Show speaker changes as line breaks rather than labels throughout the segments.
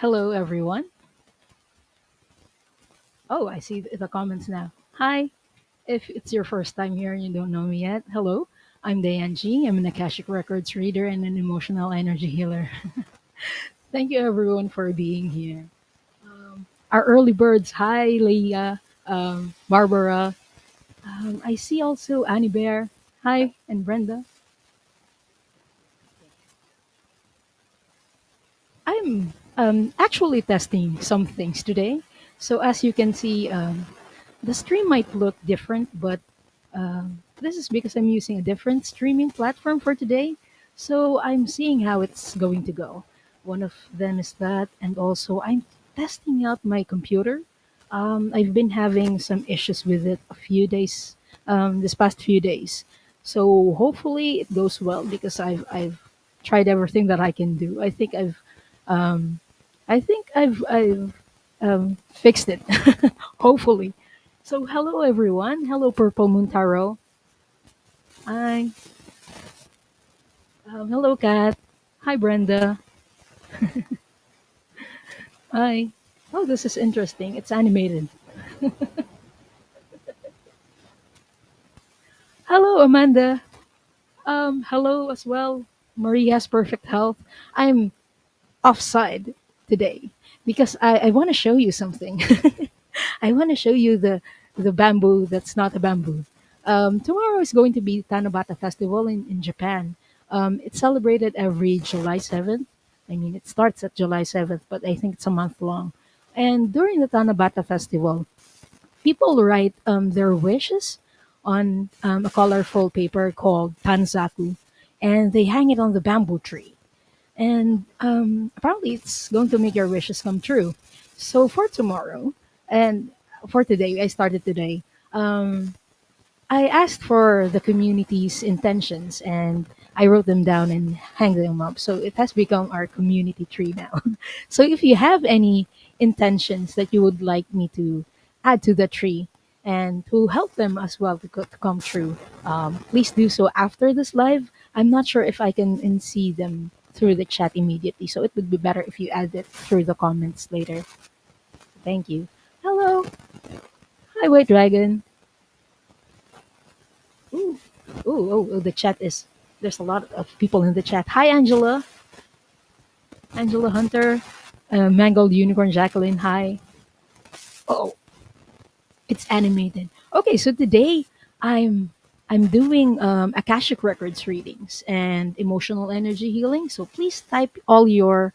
Hello, everyone. Oh, I see the comments now. Hi. If it's your first time here and you don't know me yet, hello. I'm Dayan G. I'm an Akashic Records reader and an emotional energy healer. Thank you, everyone, for being here. Our early birds, hi, Leah, Barbara. I see also Annie Bear. Hi, and Brenda. I'm actually testing some things today. So, as you can see, the stream might look different, but this is because I'm using a different streaming platform for today. So I'm seeing how it's going to go. One of them is that, and also I'm testing out my computer. I've been having some issues with it a few days, this past few days. So hopefully it goes well because I've tried everything that I can do. Um, I think I've fixed it. Hopefully. So hello everyone. Hello Purple Moon Tarot. Hi. Hello Kat. Hi Brenda. Hi. Oh, this is interesting. It's animated. Hello Amanda. Hello as well. Marie has perfect health. I'm offside today because I want to show you something. I want to show you the bamboo that's not a bamboo. Tomorrow is going to be Tanabata Festival in Japan. It's celebrated every July 7th. I mean, it starts at July 7th, but I think it's a month long. And during the Tanabata Festival, people write their wishes on a colorful paper called tanzaku, and they hang it on the bamboo tree. And apparently, it's going to make your wishes come true. So for tomorrow and for today, I started today. I asked for the community's intentions and I wrote them down and hang them up. So it has become our community tree now. So if you have any intentions that you would like me to add to the tree and to help them as well to come true, please do so after this live. I'm not sure if I can see them through the chat immediately. So it would be better if you add it through the comments later. Thank you. Hello. Hi, White Dragon. Ooh, the chat is there's a lot of people in the chat. Hi, Angela, Angela Hunter, Mangled Unicorn Jacqueline. Hi. Oh, it's animated. Okay, so today I'm I'm doing Akashic Records readings and emotional energy healing. So please type all your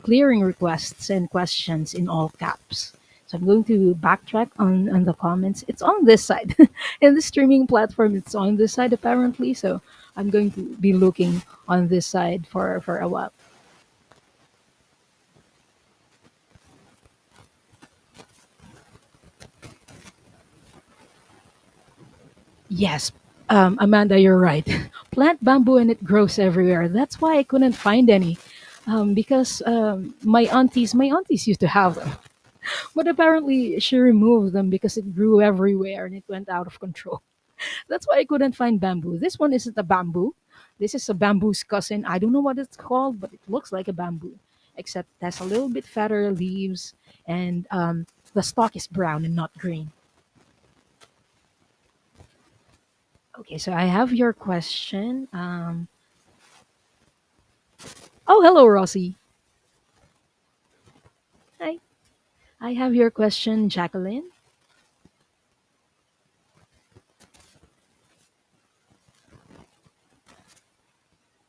clearing requests and questions in all caps. So I'm going to backtrack on the comments. It's on this side. In the streaming platform, it's on this side apparently. So I'm going to be looking on this side for a while. Yes, Amanda, you're right. Plant bamboo and it grows everywhere. That's why I couldn't find any. Because my aunties used to have them. But apparently she removed them because it grew everywhere and it went out of control. That's why I couldn't find bamboo. This one isn't a bamboo. This is a bamboo's cousin. I don't know what it's called, but it looks like a bamboo, except it has a little bit fatter leaves and the stalk is brown and not green. Okay, so I have your question. Oh, hello, Rossi. Hi. I have your question, Jacqueline.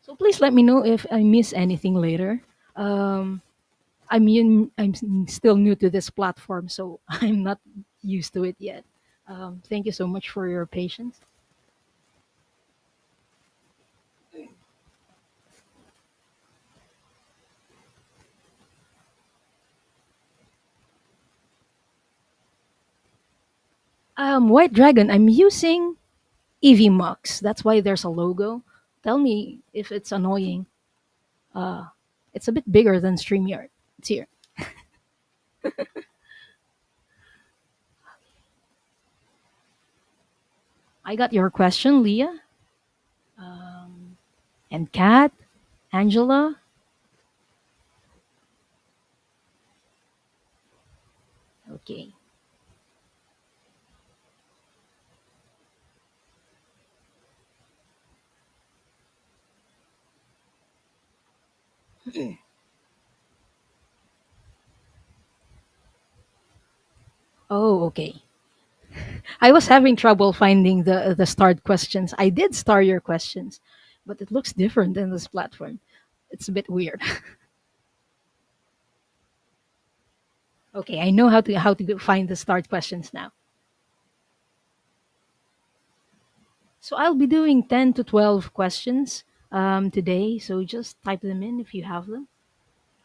So please let me know if I miss anything later. Um, I'm still new to this platform, so I'm not used to it yet. Thank you so much for your patience. White Dragon, I'm using EV Mux. That's why there's a logo. Tell me if it's annoying. Uh, it's a bit bigger than StreamYard. It's here. I got your question, Leah and Kat, Angela. Oh, okay. I was having trouble finding the starred questions. I did star your questions, but it looks different in this platform. It's a bit weird. Okay, I know how to find the start questions now. So I'll be doing 10 to 12 questions today. So just type them in if you have them.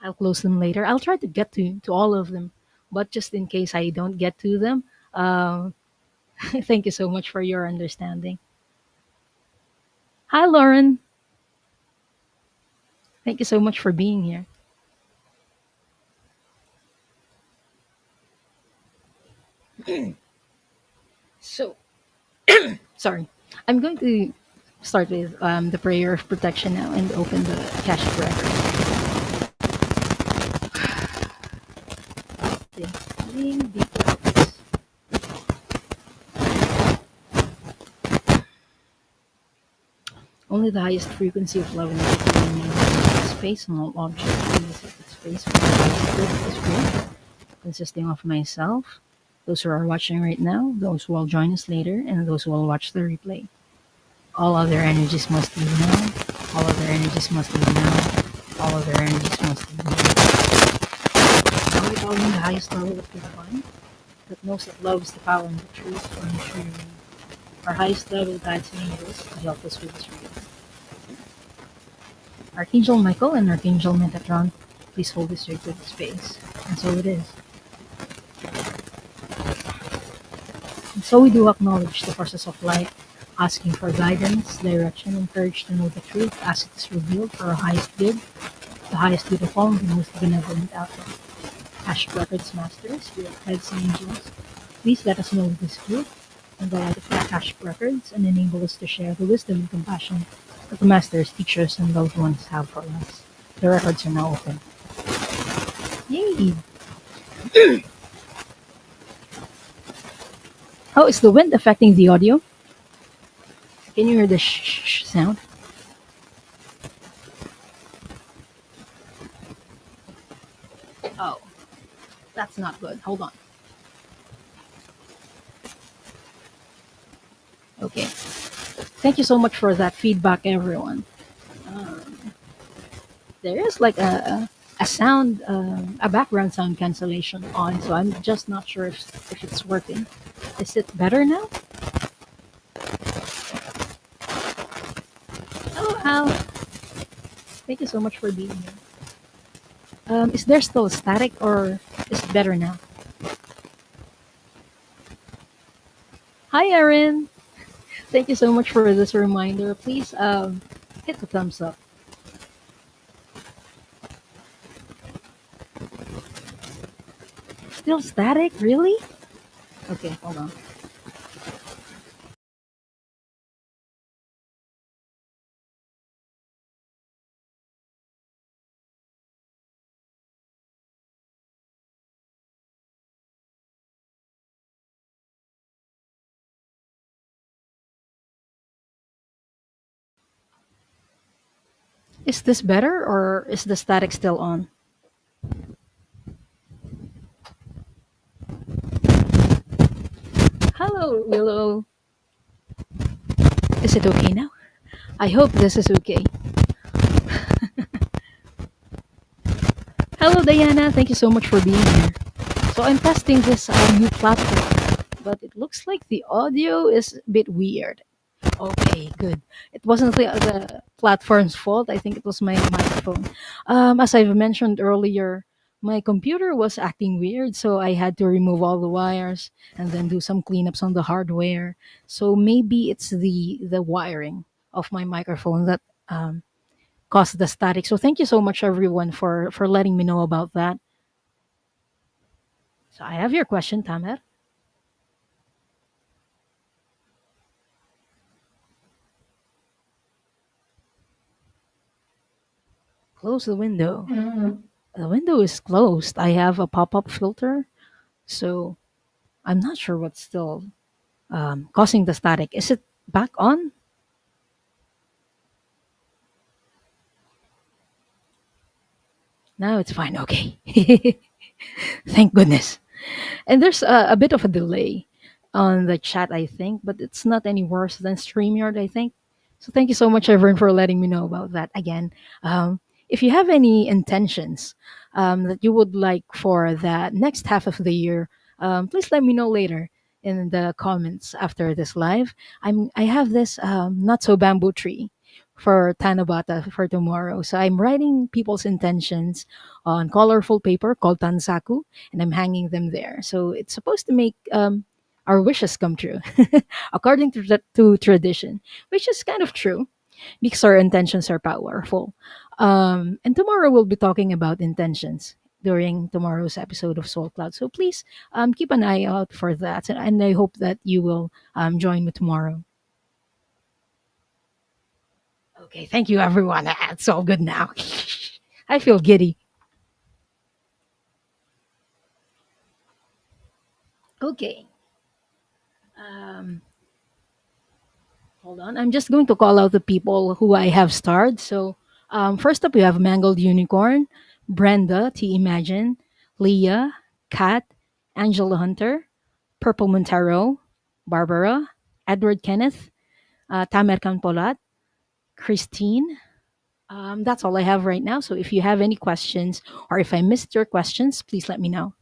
I'll close them later. I'll try to get to all of them, but just in case I don't get to them, thank you so much for your understanding. Hi, Lauren. Thank you so much for being here. So, sorry. I'm going to start with the prayer of protection now and open the Akashic record. Taking deep breaths. Only the highest frequency of love and light will remain in space and all objects in this space for the highest good of this world, consisting of myself, those who are watching right now, those who will join us later, and those who will watch the replay. All other energies must leave now. All other energies must leave now. All other energies must leave now. Now we call in the highest level of the divine that knows that love is the power and the truth for ensuring our highest level guides and angels to help us with this reading. Archangel Michael and Archangel Metatron, please hold this sacred space. And so it is. And so we do acknowledge the forces of light, asking for guidance, direction, and courage to know the truth as it is revealed for our highest good, the highest good of all, and the most benevolent outcome. Ash Records Masters, Spirit Heads and Angels, please let us know this truth and the light of the Ash Records and enable us to share the wisdom and compassion that the Masters, teachers, and loved ones have for us. The records are now open. Yay! How is the wind affecting the audio? Can you hear the sound? Oh, that's not good. Hold on. Okay. Thank you so much for that feedback, everyone. Um, there is like a sound, a background sound cancellation on, so I'm just not sure if it's working. Is it better now? Oh, Al. Thank you so much for being here. Is there still static or is it better now? Hi, Erin. Thank you so much for this reminder. Please hit the thumbs up. Still static? Really? Okay, hold on. Is this better or is the static still on? Hello, Willow. Is it okay now? I hope this is okay. Hello, Diana. Thank you so much for being here. So I'm testing this new platform, but it looks like the audio is a bit weird. Okay, good. It wasn't the platform's fault. I think it was my microphone. As I've mentioned earlier, my computer was acting weird, so I had to remove all the wires and then do some cleanups on the hardware. So maybe it's the wiring of my microphone that caused the static. So thank you so much, everyone, for letting me know about that. So I have your question, Tamer. Close the window. The window is closed. I have a pop-up filter, so I'm not sure what's still causing the static. Is it back on? Now it's fine. Okay. Thank goodness. And there's a bit of a delay on the chat, I think, but it's not any worse than StreamYard, I think. So thank you so much, everyone, for letting me know about that. Again, if you have any intentions that you would like for the next half of the year, please let me know later in the comments after this live. I have this not so bamboo tree for Tanabata for tomorrow. So I'm writing people's intentions on colorful paper called tansaku, and I'm hanging them there. So it's supposed to make our wishes come true, according to tradition, which is kind of true because our intentions are powerful. And tomorrow we'll be talking about intentions during tomorrow's episode of Soul Cloud. So please keep an eye out for that. And I hope that you will join me tomorrow. Okay, thank you, everyone. It's all good now. I feel giddy. Okay. Um, Hold on. I'm just going to call out the people who I have starred. So, first up, we have Mangled Unicorn, Brenda, T Imagine, Leah, Kat, Angela Hunter, Purple Montero, Barbara, Edward Kenneth, Tamer Polat, Christine. That's all I have right now. So, if you have any questions or if I missed your questions, please let me know.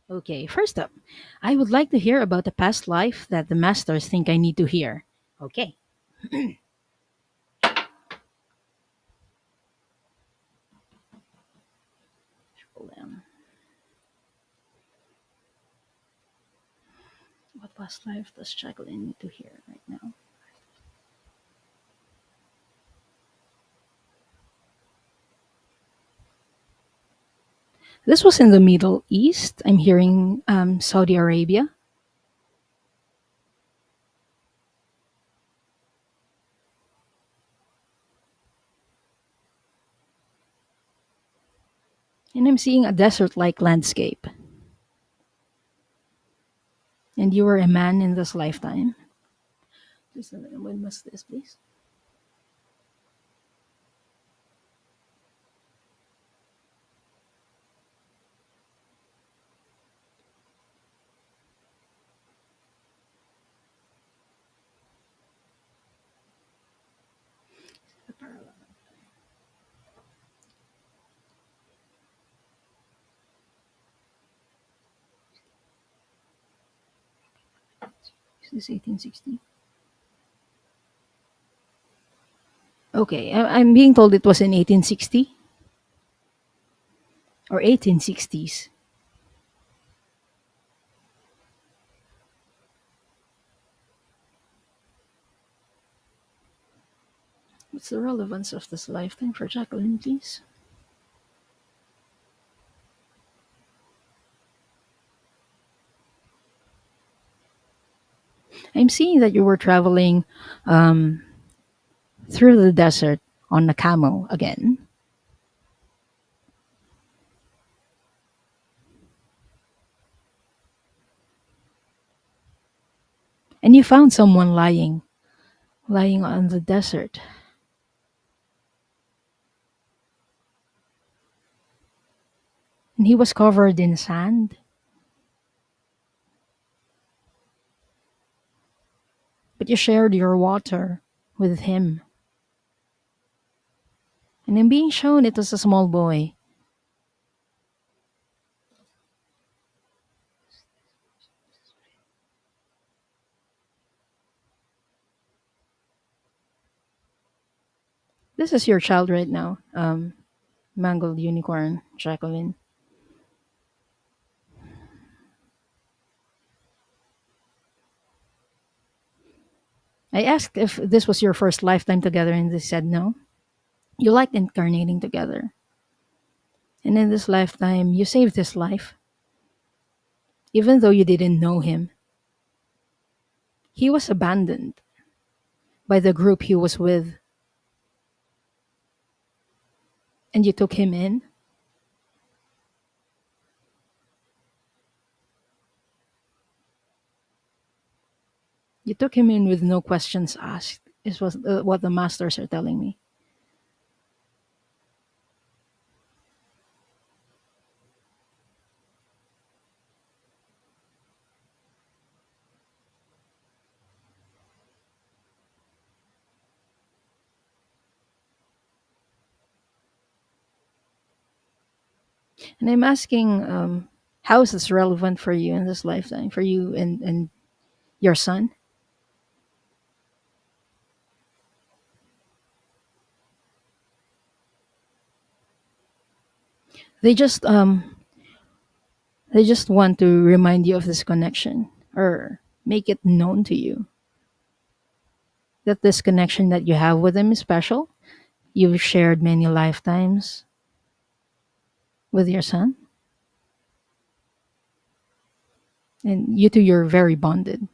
Okay, first up, I would like to hear about the past life that the masters think I need to hear. Okay. Hold on. What past life does Jacqueline need to hear right now? This was in the Middle East. I'm hearing Saudi Arabia. And I'm seeing a desert like landscape. And you were a man in this lifetime. Please, when was this, please? Is this 1860? Okay, I'm being told it was in 1860 or 1860s. What's the relevance of this lifetime for Jacqueline, please? I'm seeing that you were traveling through the desert on a camel again. And you found someone lying on the desert. And he was covered in sand, but you shared your water with him. And I'm being shown it was a small boy. This is your child right now, Mangled Unicorn, Jacqueline. I asked if this was your first lifetime together, and they said no. You liked incarnating together. And in this lifetime, you saved his life, even though you didn't know him. He was abandoned by the group he was with, and you took him in. You took him in with no questions asked, is what the masters are telling me. And I'm asking, how is this relevant for you in this lifetime, for you and your son? They just they just want to remind you of this connection, or make it known to you that this connection that you have with them is special. You've shared many lifetimes with your son, and you two, you're very bonded.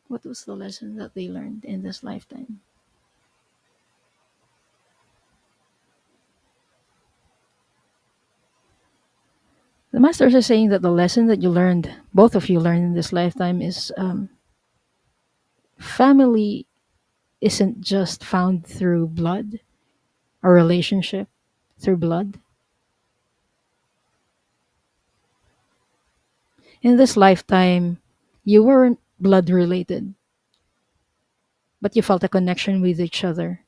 What was the lesson that they learned in this lifetime? The masters are saying that the lesson that you learned, both of you learned in this lifetime, is family isn't just found through blood, a relationship through blood. In this lifetime, you weren't blood related, but you felt a connection with each other.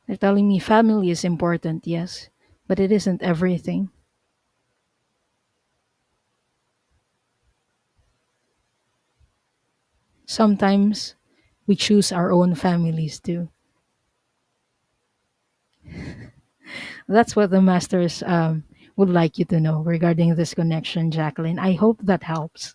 They're telling me family is important, yes, but it isn't everything. Sometimes we choose our own families too. That's what the masters would like you to know regarding this connection, Jacqueline. I hope that helps.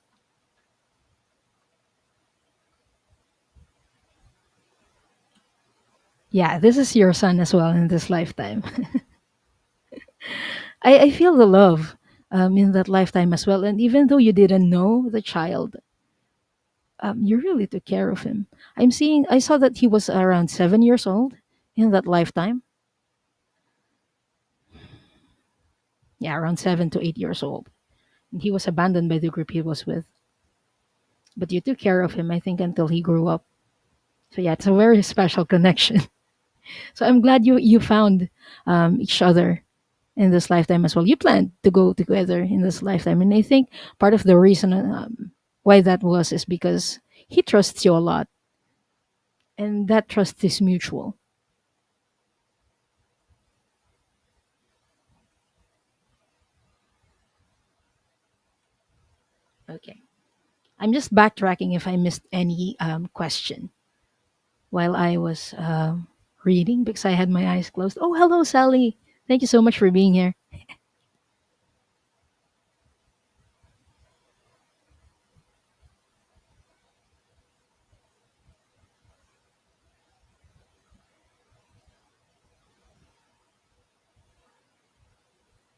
Yeah, this is your son as well in this lifetime. I feel the love in that lifetime as well. And even though you didn't know the child, you really took care of him. I saw that he was around 7 years old in that lifetime. Yeah, around 7 to 8 years old. And he was abandoned by the group he was with. But you took care of him, I think, until he grew up. So yeah, it's a very special connection. So I'm glad you found each other in this lifetime as well. You planned to go together in this lifetime, and I think part of the reason why that was is because he trusts you a lot, and that trust is mutual. Okay, I'm just backtracking if I missed any question while I was reading because I had my eyes closed. Oh, hello, Sally. Thank you so much for being here.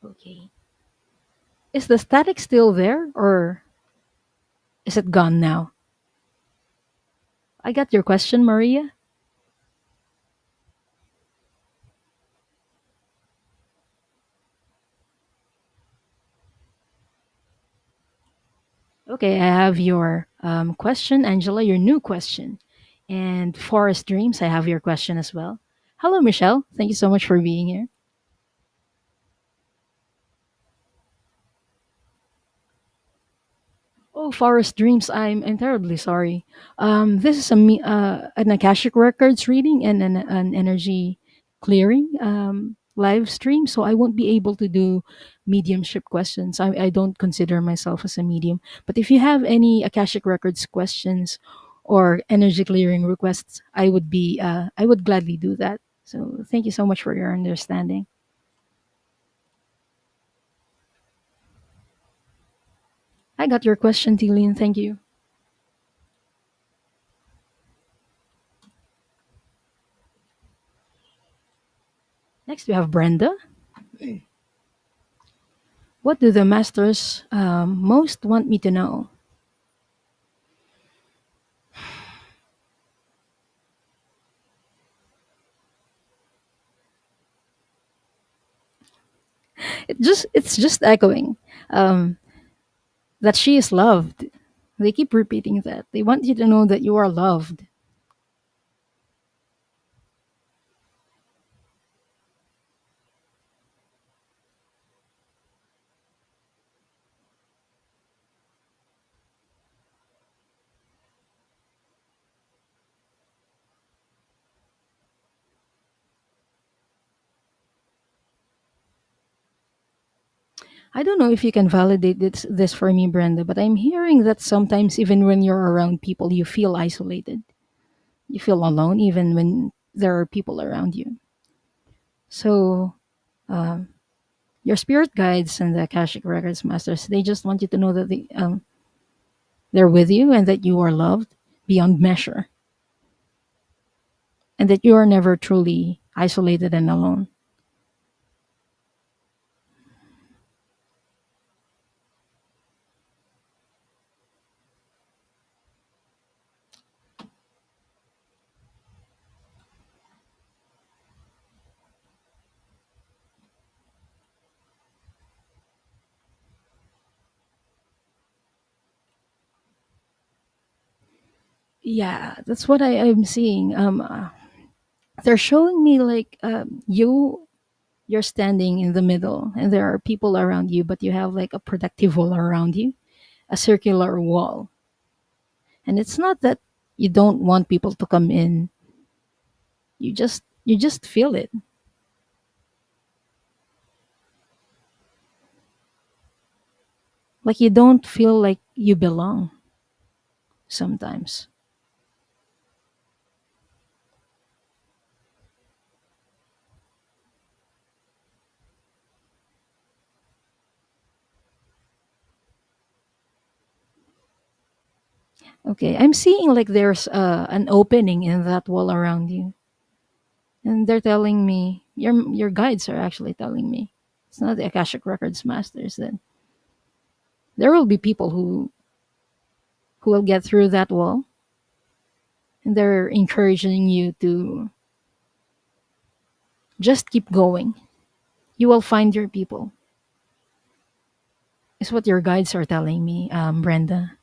Okay, is the static still there, or is it gone now? I got your question, Maria. Okay, I have your question, Angela, your new question. And Forest Dreams, I have your question as well. Hello, Michelle. Thank you so much for being here. Oh, Forest Dreams, I'm terribly sorry. This is an Akashic Records reading and an energy clearing live stream, so I won't be able to do mediumship questions. I don't consider myself as a medium. But if you have any Akashic Records questions or energy clearing requests, I would gladly do that. So thank you so much for your understanding. I got your question, Tillian. Thank you. Next, we have Brenda. What do the masters most want me to know? It's just echoing um, that she is loved. They keep repeating that. They want you to know that you are loved. I don't know if you can validate this for me, Brenda, but I'm hearing that sometimes even when you're around people, you feel isolated. You feel alone even when there are people around you. So your spirit guides and the Akashic Records Masters, they just want you to know that they're with you and that you are loved beyond measure and that you are never truly isolated and alone. Yeah, that's what I'm seeing. They're showing me like you're standing in the middle and there are people around you, but you have like a protective wall around you, a circular wall. And it's not that you don't want people to come in. You just feel it. Like you don't feel like you belong sometimes. Okay, I'm seeing like there's an opening in that wall around you, and they're telling me your guides are actually telling me it's not the Akashic Records masters that there will be people who will get through that wall, and they're encouraging you to just keep going. You will find your people. Is what your guides are telling me, Brenda.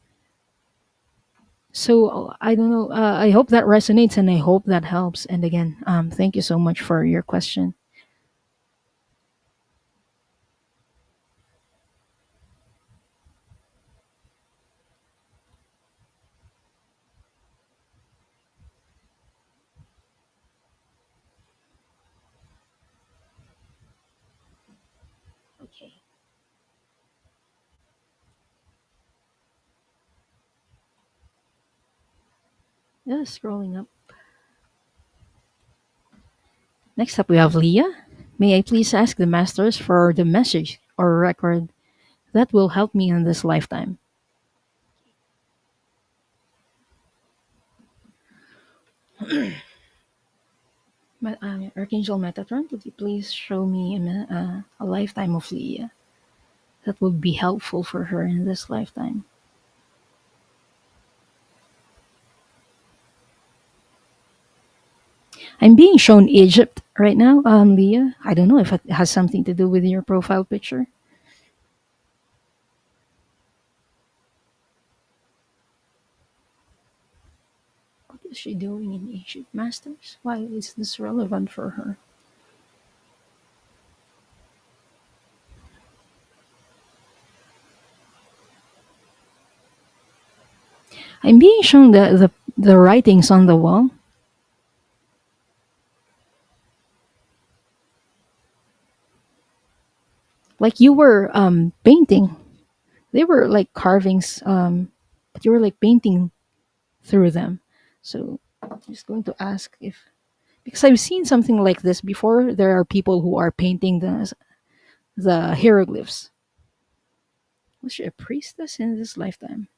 So I don't know. I hope that resonates, and I hope that helps. And again, thank you so much for your question. Okay. Yeah, scrolling up. Next up, we have Leah. May I please ask the masters for the message or record that will help me in this lifetime? Archangel Metatron, could you please show me a lifetime of Leah that would be helpful for her in this lifetime? I'm being shown Egypt right now, Leah. I don't know if it has something to do with your profile picture. What is she doing in Egypt, Masters? Why is this relevant for her? I'm being shown the writings on the wall. Like you were painting. They were like carvings, but you were like painting through them. So I'm just going to ask if because I've seen something like this before. There are people who are painting the hieroglyphs. Was she a priestess in this lifetime?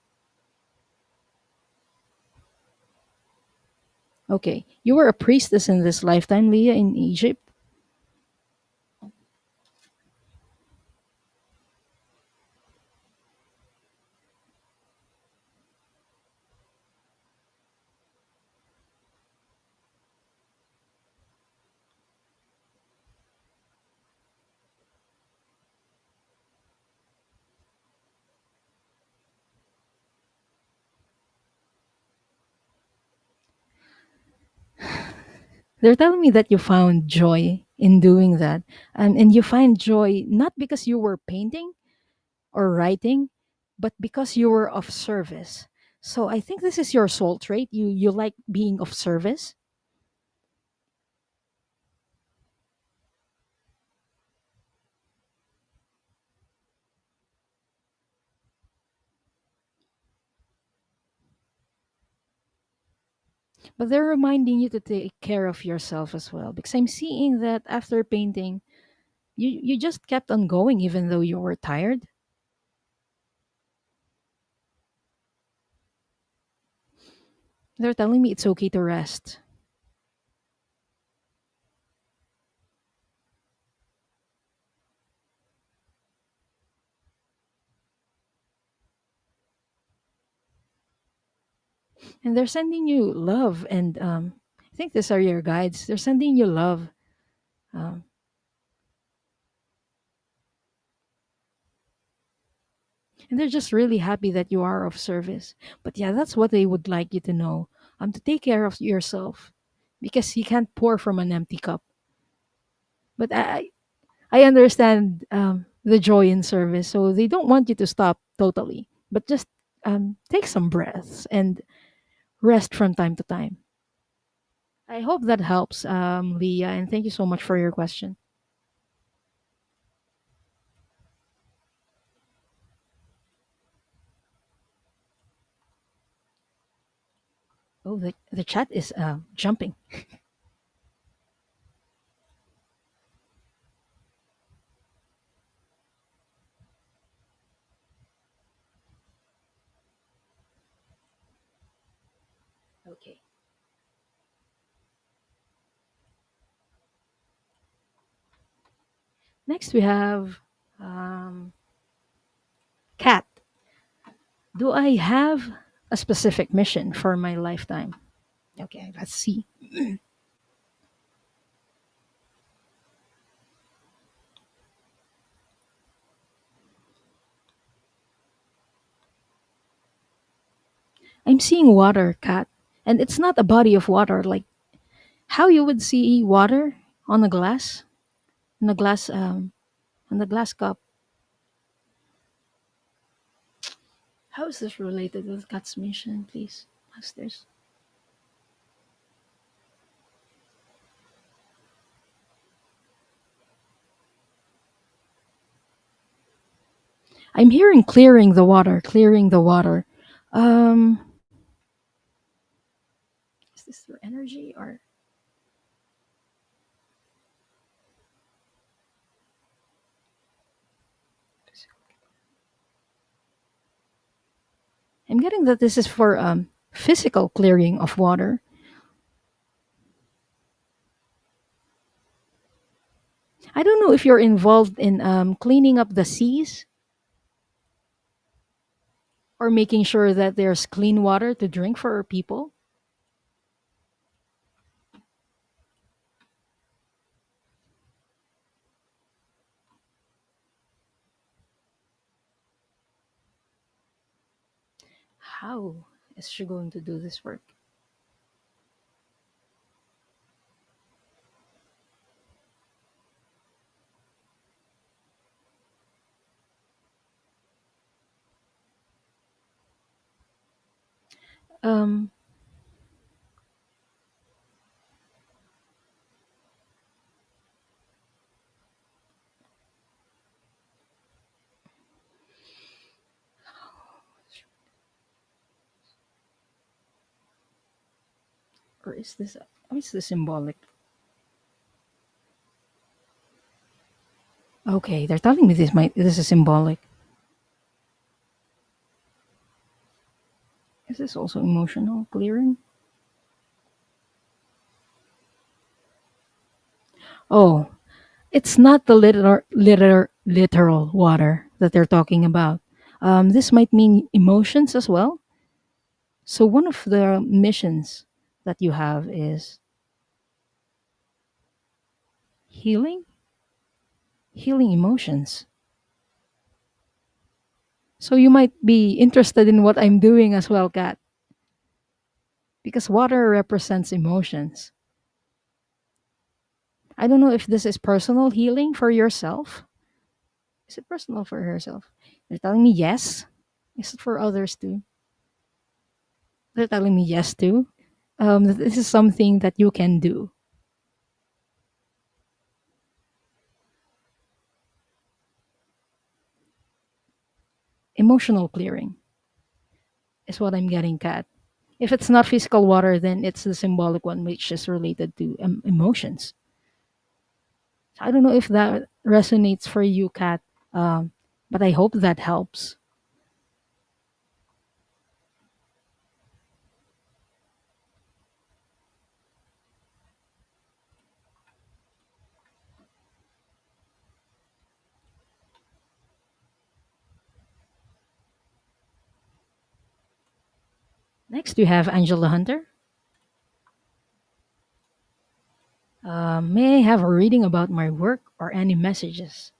Okay, you were a priestess in this lifetime, Leah, in Egypt. They're telling me that you found joy in doing that. And you find joy not because you were painting or writing, but because you were of service. So I think this is your soul trait. You like being of service. But they're reminding you to take care of yourself as well. Because I'm seeing that after painting, you just kept on going even though you were tired. They're telling me it's okay to rest. And they're sending you love. And I think these are your guides. They're sending you love. Um, and they're just really happy that you are of service. But yeah, that's what they would like you to know. To take care of yourself, because you can't pour from an empty cup. But I understand the joy in service, so they don't want you to stop totally, but just take some breaths and rest from time to time. I hope that helps, Leah, and thank you so much for your question. Oh, the chat is jumping. Okay. Next, we have um, Kat. Do I have a specific mission for my lifetime? Okay, let's see. I'm seeing water, Kat, and it's not a body of water like how you would see water on a glass, on a glass, on the glass cup. How is this related with Kat's mission, please, masters? I'm hearing clearing the water, clearing the water. Um, is this through energy or? I'm getting that this is for physical clearing of water. I don't know if you're involved in cleaning up the seas or making sure that there's clean water to drink for our people. How is she going to do this work? Um, or is this symbolic? Okay, they're telling me this is symbolic. Is this also emotional clearing? Oh, it's not the literal water that they're talking about. This might mean emotions as well. So one of the missions that you have is healing, healing emotions. So you might be interested in what I'm doing as well, Kat, because water represents emotions. I don't know if this is personal healing for yourself. Is it personal for yourself? They're telling me yes. Is it for others too? They're telling me yes too. That this is something that you can do. Emotional clearing is what I'm getting at. If it's not physical water, then it's the symbolic one, which is related to emotions. So I don't know if that resonates for you, Kat, um, but I hope that helps. Next, we have Angela Hunter. May I have a reading about my work or any messages?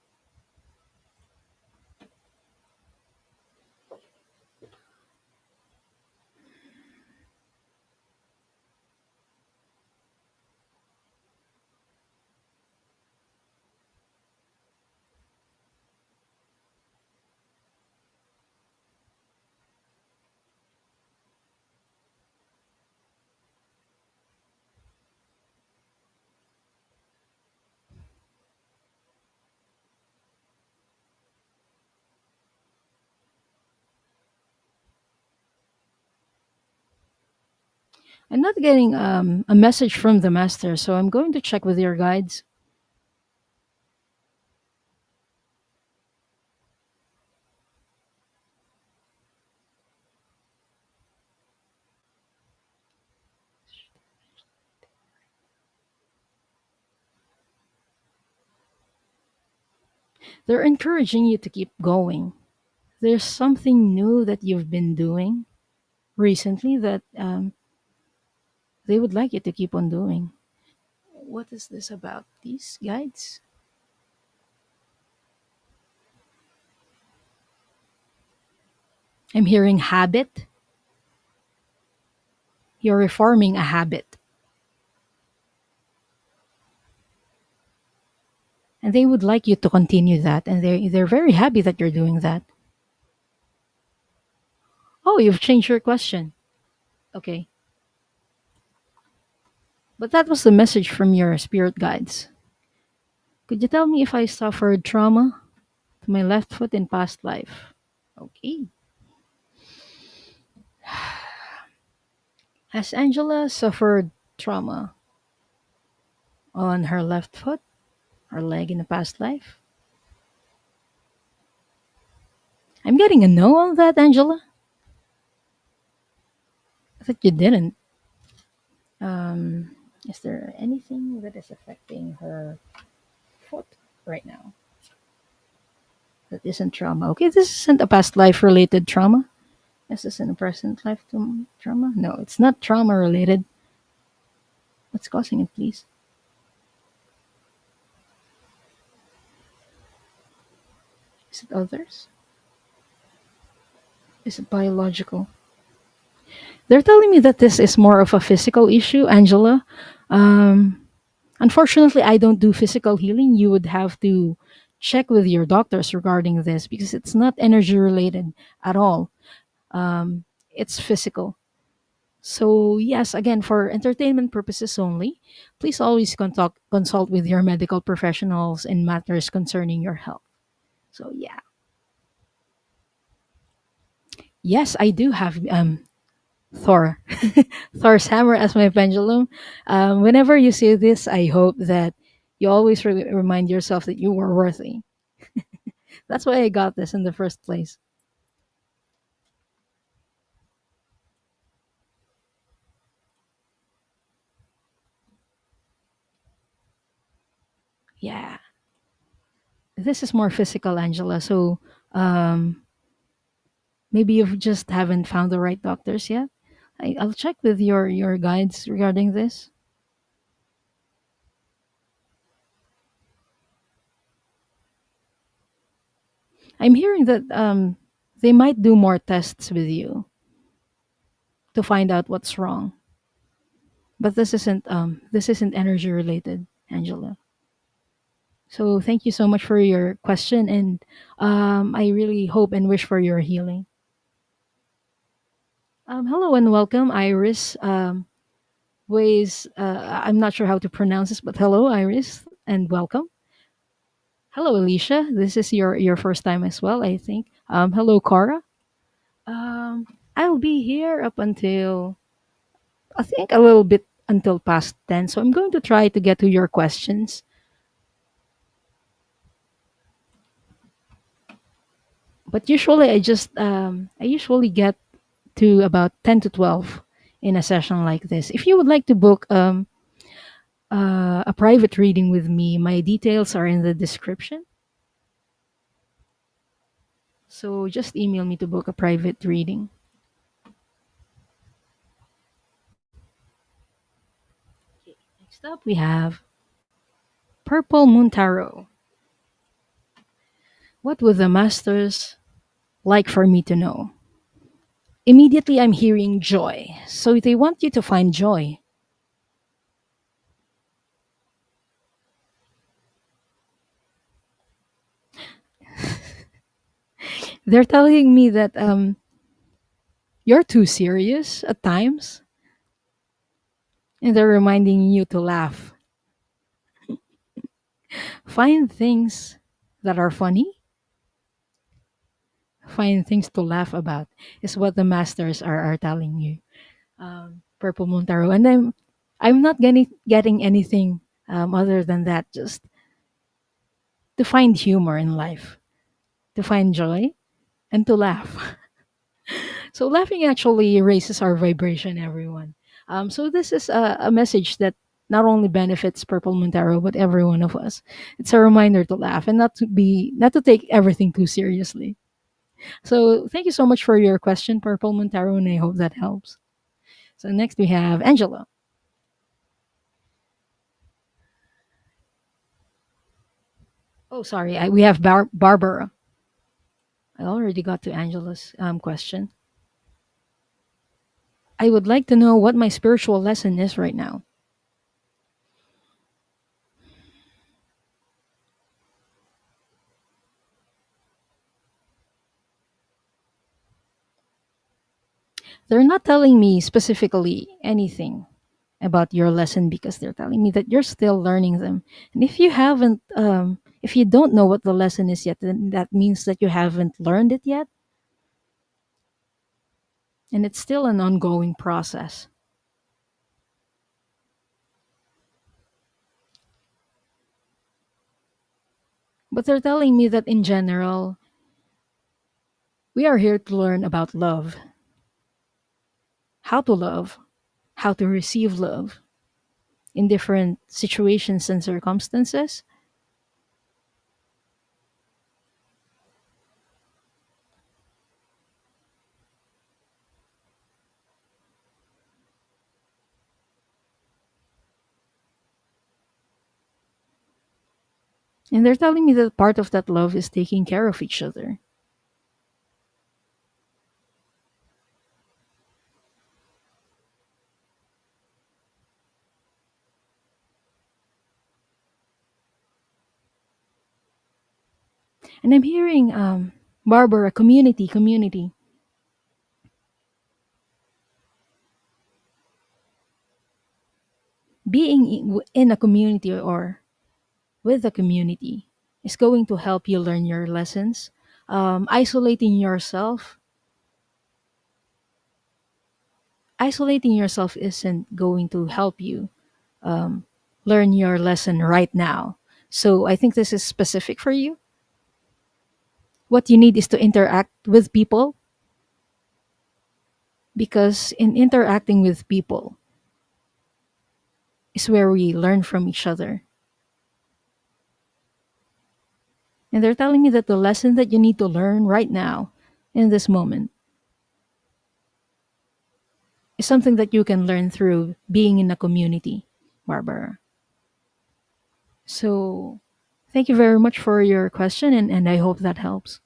I'm not getting a message from the master, so I'm going to check with your guides. They're encouraging you to keep going. There's something new that you've been doing recently that they would like you to keep on doing. What is this about? These guides? I'm hearing habit. You're reforming a habit. And they would like you to continue that. And they're very happy that you're doing that. Oh, you've changed your question. Okay. But that was the message from your spirit guides. Could you tell me if I suffered trauma to my left foot in past life? Okay. Has Angela suffered trauma on her left foot or leg in a past life? I'm getting a no on that, Angela. I thought you didn't. Um, is there anything that is affecting her foot right now that isn't trauma? Okay, this isn't a past life related trauma. Is this in a present life trauma? No, it's not trauma related. What's causing it, please? Is it others? Is it biological? They're telling me that this is more of a physical issue, Angela. Um, Unfortunately, I don't do physical healing. You would have to check with your doctors regarding this because it's not energy related at all. It's physical. So, yes, again, for entertainment purposes only, please always consult with your medical professionals in matters concerning your health. So, yeah. Yes, I do have Thor. Thor's hammer as my pendulum. Whenever you see this, I hope that you always remind yourself that you were worthy. That's why I got this in the first place. Yeah, this is more physical, Angela. So um, maybe you just haven't found the right doctors yet. I'll check with your guides regarding this. I'm hearing that they might do more tests with you to find out what's wrong. But this isn't energy related, Angela. So thank you so much for your question, and I really hope and wish for your healing. Hello and welcome, Iris. I'm not sure how to pronounce this, but hello, Iris, and welcome. Hello, Alicia. This is your first time as well, I think. Hello, Cora. Um, I'll be here up until I think a little bit until past 10. So I'm going to try to get to your questions. But usually I usually get to about 10 to 12 in a session like this. If you would like to book a private reading with me, my details are in the description. So just email me to book a private reading. Next up, we have Purple Moon Tarot. What would the masters like for me to know? Immediately, I'm hearing joy. So they want you to find joy. They're telling me that you're too serious at times, and they're reminding you to laugh. Find things that are funny, find things to laugh about, is what the masters are telling you. Purple Moon Tarot. And I'm not getting anything other than that, just to find humor in life, to find joy, and to laugh. So laughing actually raises our vibration, everyone. So this is a message that not only benefits Purple Montero but every one of us. It's a reminder to laugh and not to take everything too seriously. So thank you so much for your question, Purple Montero, and I hope that helps. So next we have Angela. Oh, sorry, we have Barbara. I already got to Angela's question. I would like to know what my spiritual lesson is right now. They're not telling me specifically anything about your lesson because they're telling me that you're still learning them. And if you don't know what the lesson is yet, then that means that you haven't learned it yet. And it's still an ongoing process. But they're telling me that in general, we are here to learn about love, how to love, how to receive love in different situations and circumstances. And they're telling me that part of that love is taking care of each other. And I'm hearing Barbara, community, being in a community or with a community is going to help you learn your lessons. Isolating yourself isn't going to help you learn your lesson right now. So I think this is specific for you. What you need is to interact with people, because in interacting with people is where we learn from each other. And they're telling me that the lesson that you need to learn right now, in this moment, is something that you can learn through being in a community, Barbara. So thank you very much for your question, and I hope that helps.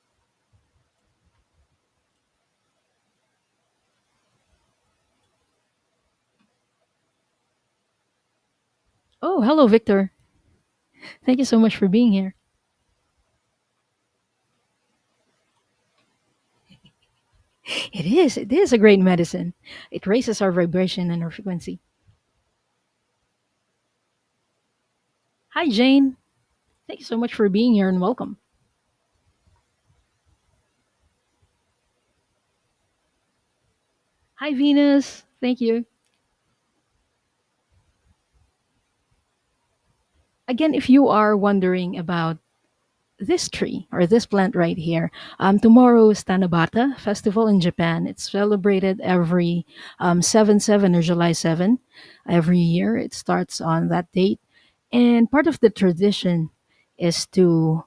Oh, hello, Victor. Thank you so much for being here. It is a great medicine. It raises our vibration and our frequency. Hi, Jane. Thank you so much for being here and welcome. Hi, Venus. Thank you. Again, if you are wondering about this tree or this plant right here, tomorrow is Tanabata Festival in Japan. It's celebrated every 7/7 or July 7 every year. It starts on that date. And part of the tradition is to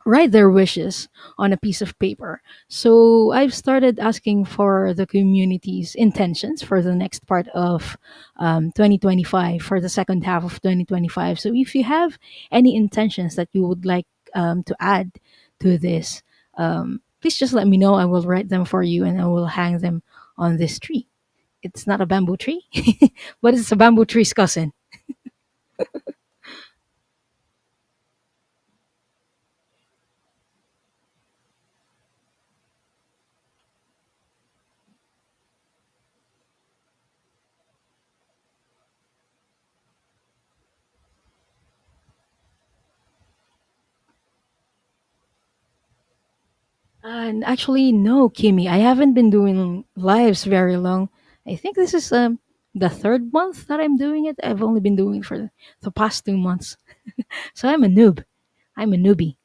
write their wishes on a piece of paper. So I've started asking for the community's intentions for the next part of 2025, for the second half of 2025. So if you have any intentions that you would like to add to this, please just let me know. I will write them for you and I will hang them on this tree. It's not a bamboo tree, but it's a bamboo tree's cousin. And actually, no, Kimmy, I haven't been doing lives very long. I think this is the third month that I'm doing it. I've only been doing it for the past 2 months. So I'm a noob. I'm a newbie.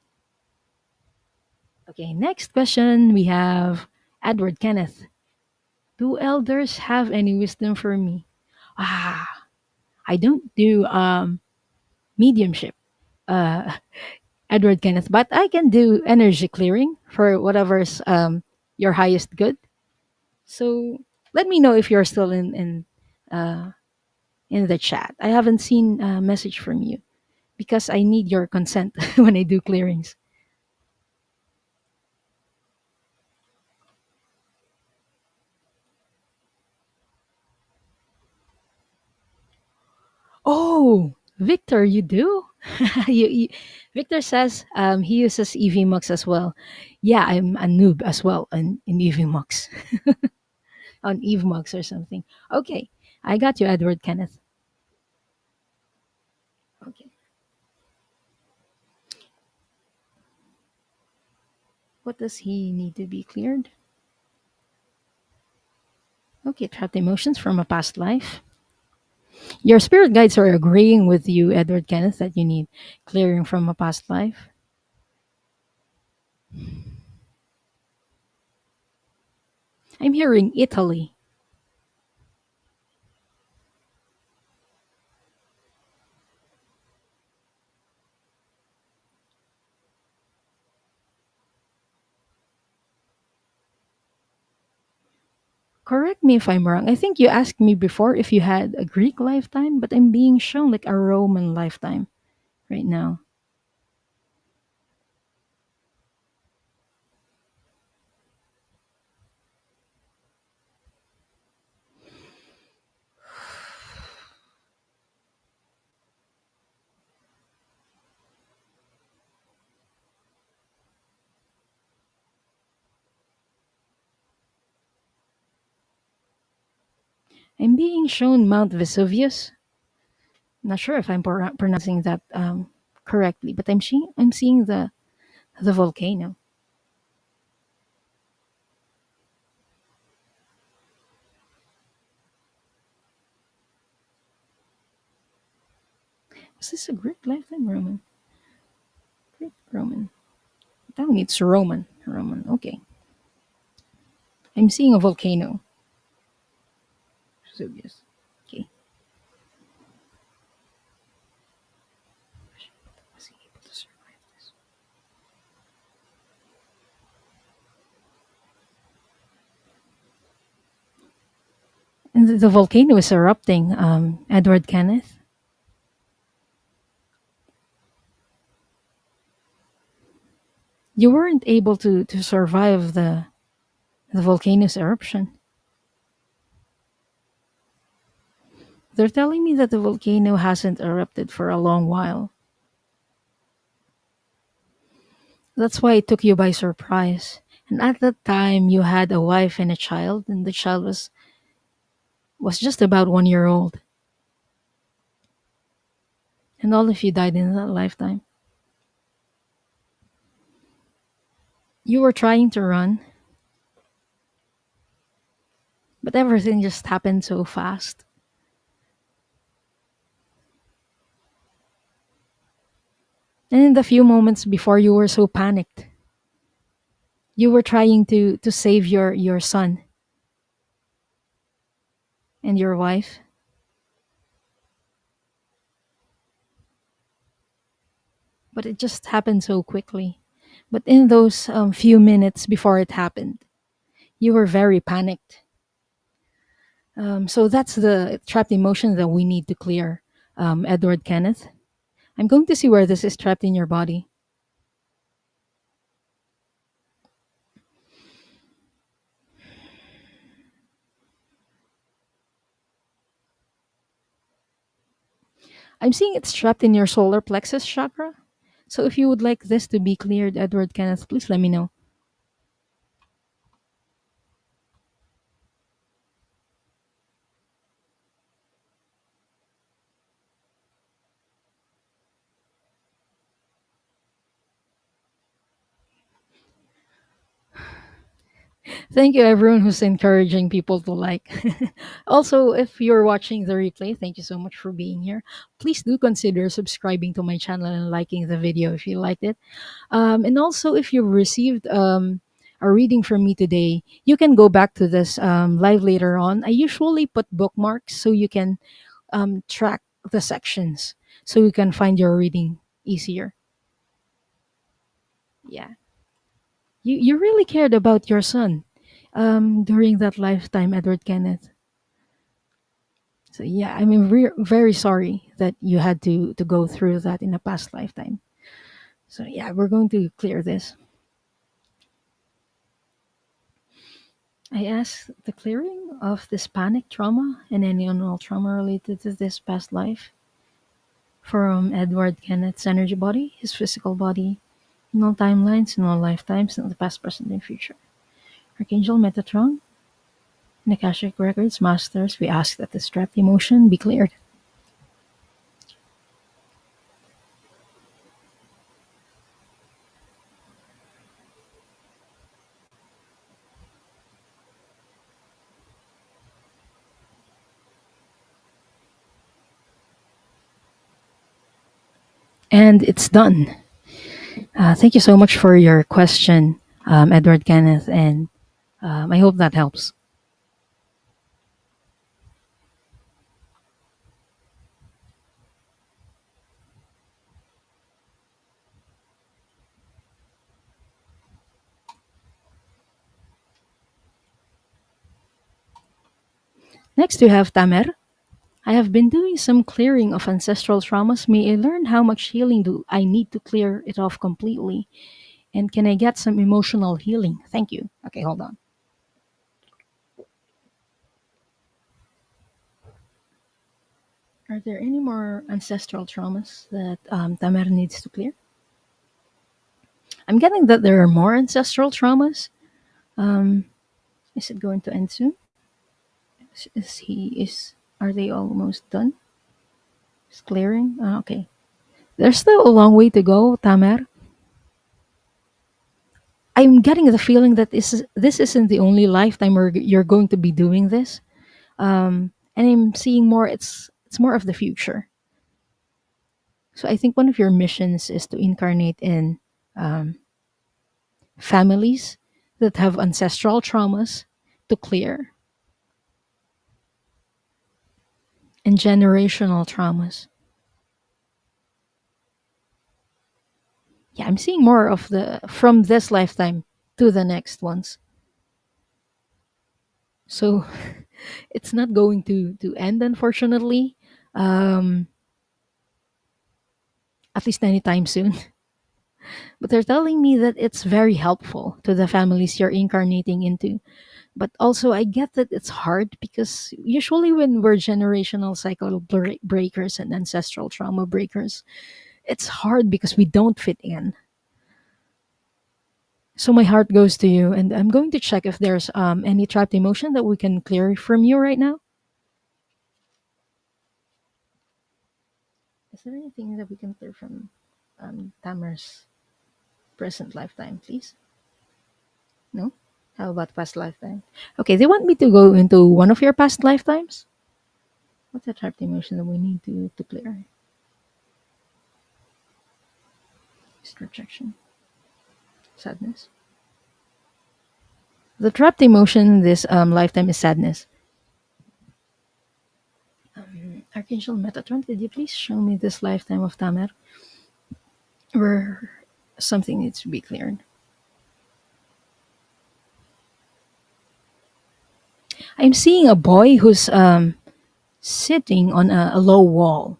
Okay, next question we have Edward Kenneth. Do elders have any wisdom for me? Ah, I don't do mediumship, uh, Edward Kenneth, but I can do energy clearing for whatever's your highest good. So let me know if you're still in the chat. I haven't seen a message from you because I need your consent when I do clearings. Oh, Victor, you do? Victor says he uses EV Mux as well. Yeah, I'm a noob as well in EV Mux, on EV Mux or something. Okay, I got you, Edward Kenneth. Okay, what does he need to be cleared? Okay, trapped emotions from a past life. Your spirit guides are agreeing with you, Edward Kenneth, that you need clearing from a past life. I'm hearing Italy. Correct me if I'm wrong. I think you asked me before if you had a Greek lifetime, but I'm being shown like a Roman lifetime right now. I'm being shown Mount Vesuvius. Not sure if I'm pronouncing that correctly, but I'm seeing the volcano. Was this a Greek lifetime? Roman? Greek Roman. That one it's Roman. Roman. Okay. I'm seeing a volcano. Vesuvius. Okay. Was he able to survive this? And the volcano is erupting, Edward Kenneth. You weren't able to survive the volcano's eruption. They're telling me that the volcano hasn't erupted for a long while. That's why it took you by surprise. And at that time, you had a wife and a child, and the child was just about 1 year old. And all of you died in that lifetime. You were trying to run, but everything just happened so fast. And in the few moments before, you were so panicked. You were trying to save your son and your wife, but it just happened so quickly. But in those few minutes before it happened, you were very panicked. So that's the trapped emotion that we need to clear, Edward Kenneth. I'm going to see where this is trapped in your body. I'm seeing it's trapped in your solar plexus chakra. So if you would like this to be cleared, Edward Kenneth, please let me know. Thank you, everyone who's encouraging people to like. Also, if you're watching the replay, thank you so much for being here. Please do consider subscribing to my channel and liking the video if you liked it. And also, if you received a reading from me today, you can go back to this live later on. I usually put bookmarks so you can track the sections so you can find your reading easier. Yeah. You really cared about your son during that lifetime, Edward Kenneth. So yeah, I mean, we're very sorry that you had to go through that in a past lifetime. So yeah, we're going to clear this. I asked the clearing of this panic trauma and any unknown trauma related to this past life from Edward Kenneth's energy body, his physical body, no timelines, no lifetimes, no the past, present, and future. Archangel Metatron, and Akashic Records Masters, we ask that this trapped emotion be cleared. And it's done. Thank you so much for your question, Edward Kenneth, and I hope that helps. Next, we have Tamer. I have been doing some clearing of ancestral traumas. May I learn how much healing do I need to clear it off completely? And can I get some emotional healing? Thank you. Okay, hold on. Are there any more ancestral traumas that Tamer needs to clear? I'm getting that there are more ancestral traumas. Um, is it going to end soon? Are they almost done? Is clearing? Okay. There's still a long way to go, Tamer. I'm getting the feeling that this isn't the only lifetime where you're going to be doing this. And I'm seeing more. It's more of the future. So I think one of your missions is to incarnate in um, families that have ancestral traumas to clear and generational traumas. Yeah, I'm seeing more of the from this lifetime to the next ones. So it's not going to end, unfortunately. Um, at least anytime soon. But they're telling me that it's very helpful to the families you're incarnating into. But also, I get that it's hard because usually when we're generational cycle breakers and ancestral trauma breakers, it's hard because we don't fit in. So my heart goes to you, and I'm going to check if there's any trapped emotion that we can clear from you right now. Is there anything that we can clear from Tamer's present lifetime, please? No? How about past lifetime? Okay, they want me to go into one of your past lifetimes. What's the trapped emotion that we need to clear? Just rejection, sadness. The trapped emotion this lifetime is sadness. Archangel Metatron, could you please show me this lifetime of Tamer where something needs to be cleared? I'm seeing a boy who's sitting on a low wall.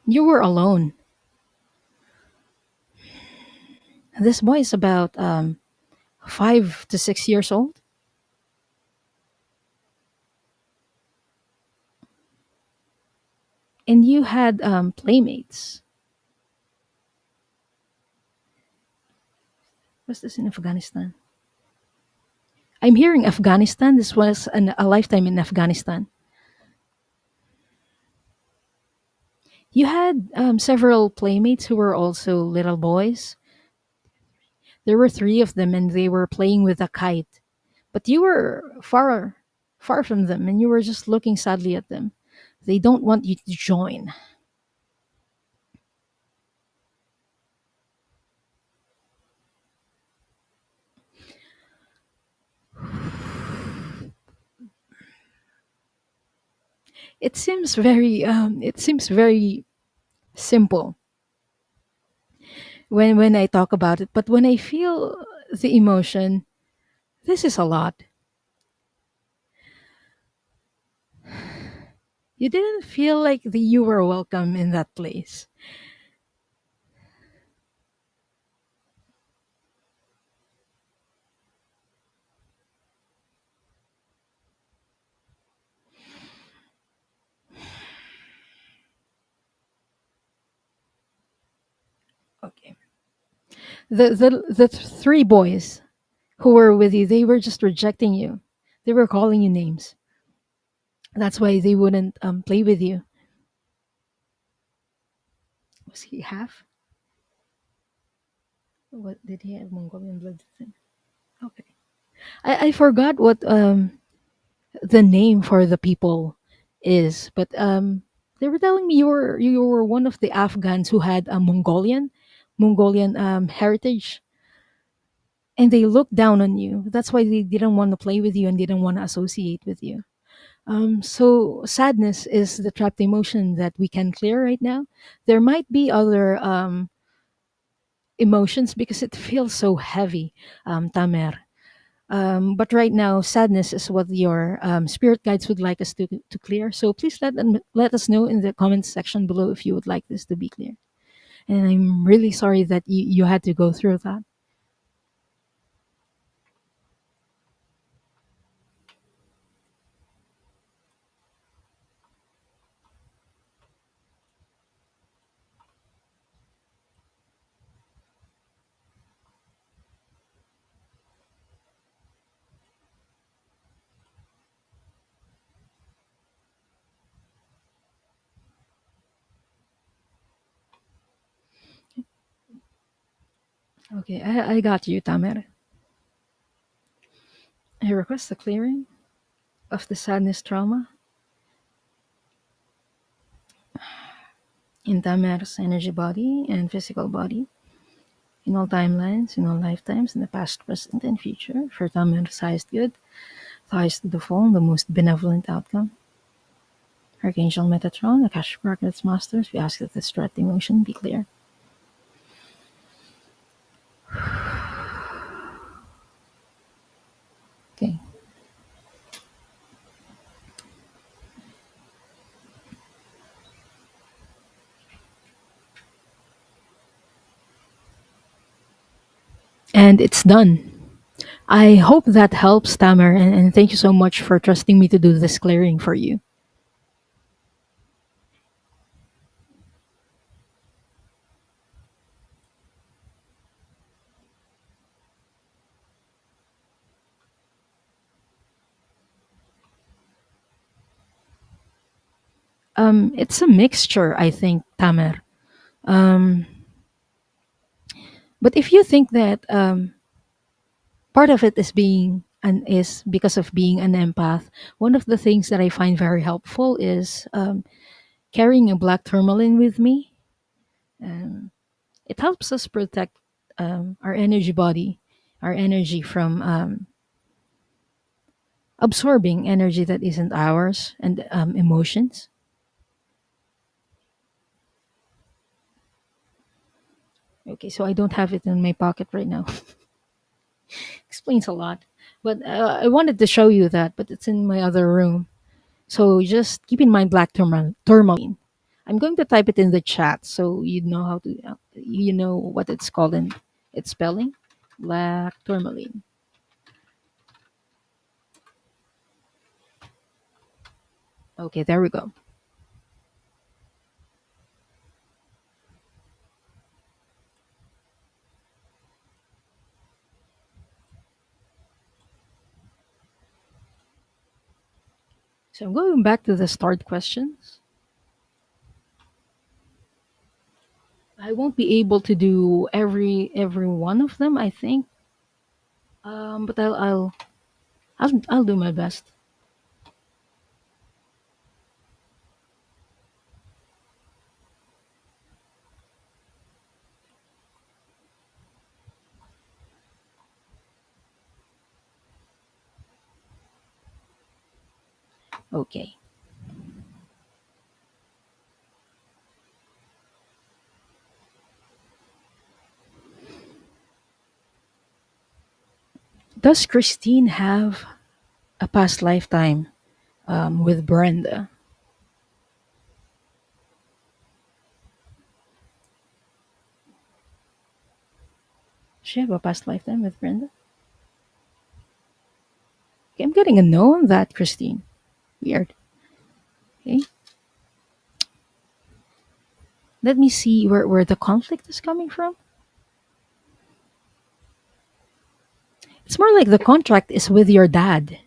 You were alone. This boy is about 5 to 6 years old, and you had playmates. Was this in Afghanistan? I'm hearing Afghanistan. This was a lifetime in Afghanistan. You had several playmates who were also little boys. There were three of them, and they were playing with a kite. But you were far from them, and you were just looking sadly at them. They don't want you to join. It seems very simple when I talk about it, but when I feel the emotion, this is a lot. You didn't feel like you were welcome in that place. Okay. The three boys who were with you, they were just rejecting you. They were calling you names. That's why they wouldn't play with you. Was he half? What did he have Mongolian blood? Okay. I forgot what the name for the people is, but they were telling me you were one of the Afghans who had a Mongolian heritage, and they looked down on you. That's why they didn't want to play with you and didn't want to associate with you. So sadness is the trapped emotion that we can clear right now. There might be other emotions because it feels so heavy, Tamer. But right now, sadness is what your spirit guides would like us to clear. So please let us know in the comments section below if you would like this to be clear. And I'm really sorry that you had to go through that. Okay, I got you, Tamer. I request the clearing of the sadness trauma in Tamer's energy body and physical body, in all timelines, in all lifetimes, in the past, present, and future, for Tamer's highest good, the highest to the full, the most benevolent outcome. Archangel Metatron, Akashic Records Masters, we ask that this threat emotion be clear. Okay. and it's done. I hope that helps, Tamer, and thank you so much for trusting me to do this clearing for you. It's a mixture, I think, Tamer. Um, but if you think that part of it is being and is because of being an empath, one of the things that I find very helpful is carrying a black tourmaline with me. Um, it helps us protect our energy body, our energy from absorbing energy that isn't ours, and emotions. Okay, so I don't have it in my pocket right now. Explains a lot. But I wanted to show you that, but it's in my other room. So just keep in mind black tourmaline. I'm going to type it in the chat so you know how to, you know what it's called in its spelling. Black tourmaline. Okay, there we go. So I'm going back to the start questions. I won't be able to do every one of them, I think. But I'll do my best. Okay. Does Christine have a past lifetime with Brenda? Does she have a past lifetime with Brenda? Okay, I'm getting a no on that, Christine. Weird. Okay. Let me see where the conflict is coming from. It's more like the contract is with your dad.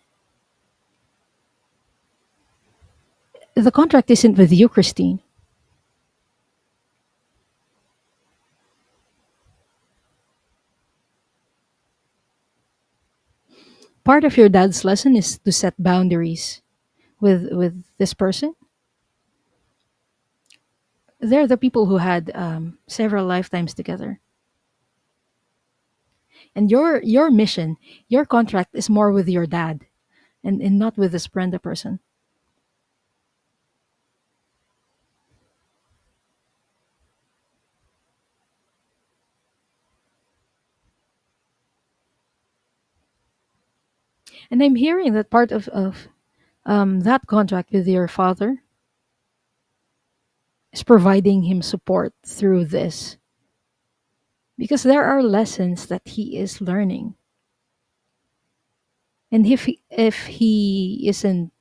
The contract isn't with you, Christine. Part of your dad's lesson is to set boundaries with this person. They're the people who had several lifetimes together. And your mission, your contract is more with your dad and not with this Brenda person. And I'm hearing that part of that contract with your father is providing him support through this because there are lessons that he is learning. And if he isn't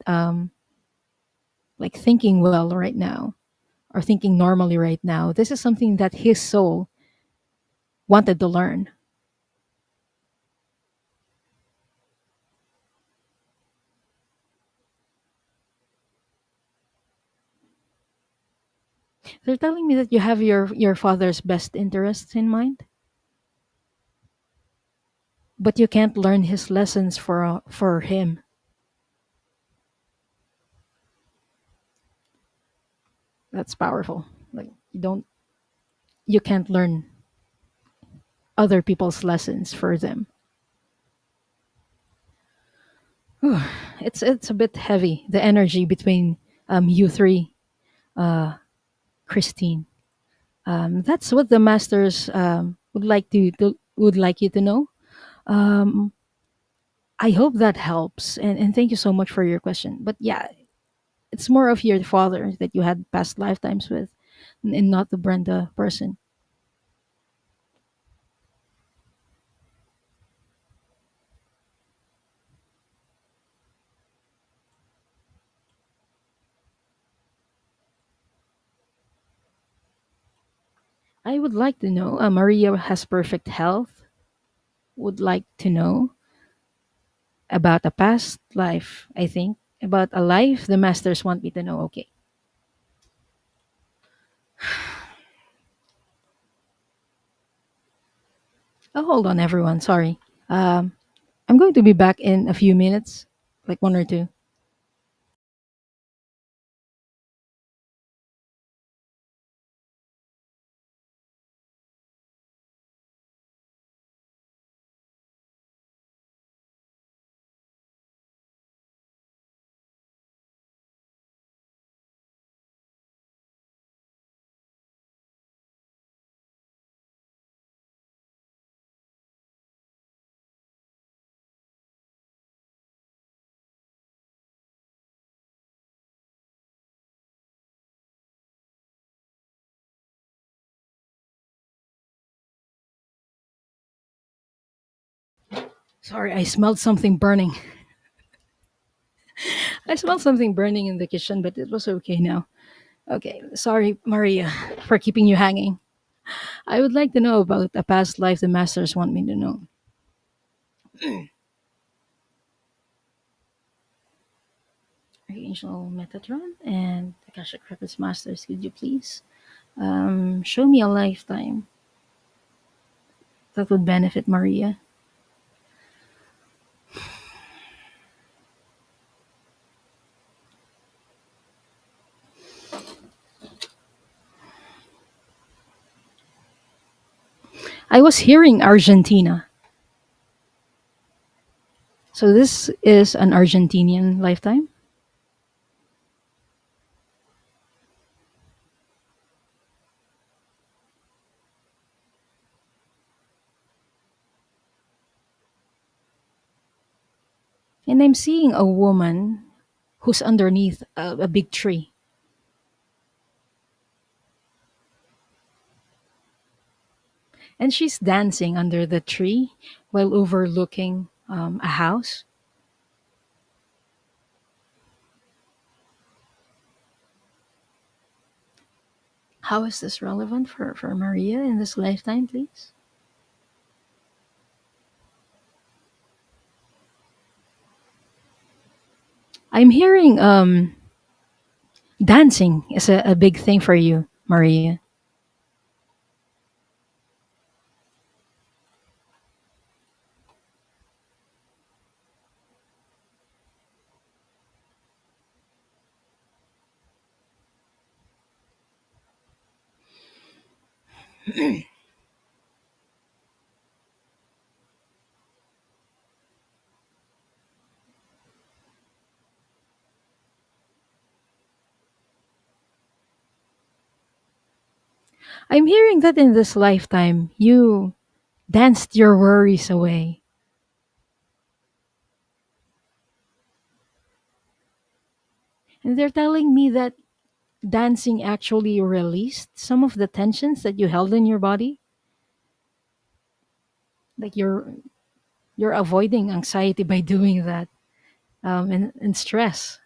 like thinking well right now or thinking normally right now, this is something that his soul wanted to learn. They're telling me that you have your father's best interests in mind, but you can't learn his lessons for him. That's powerful. Like you can't learn other people's lessons for them. Whew. It's a bit heavy, the energy between you three, Christine. That's what the masters would like you to know. Um, I hope that helps, and thank you so much for your question. But yeah, it's more of your father that you had past lifetimes with, and not the Brenda person. I would like to know. Maria has perfect health. Would like to know about a past life. I think about a life the masters want me to know. Okay. Oh, hold on, everyone. Sorry. Um, I'm going to be back in a few minutes, like one or two. Sorry, I smelled something burning. I smelled something burning in the kitchen, but it was okay now. Okay, sorry, Maria, for keeping you hanging. I would like to know about a past life the masters want me to know. Archangel Metatron and Akashic Records Masters, could you please show me a lifetime that would benefit Maria? I was hearing Argentina. So this is an Argentinian lifetime. And I'm seeing a woman who's underneath a big tree. And she's dancing under the tree while overlooking a house. How is this relevant for Maria in this lifetime, please? I'm hearing dancing is a big thing for you, Maria. I'm hearing that in this lifetime you danced your worries away. And they're telling me that dancing actually released some of the tensions that you held in your body. Like you're avoiding anxiety by doing that, and stress.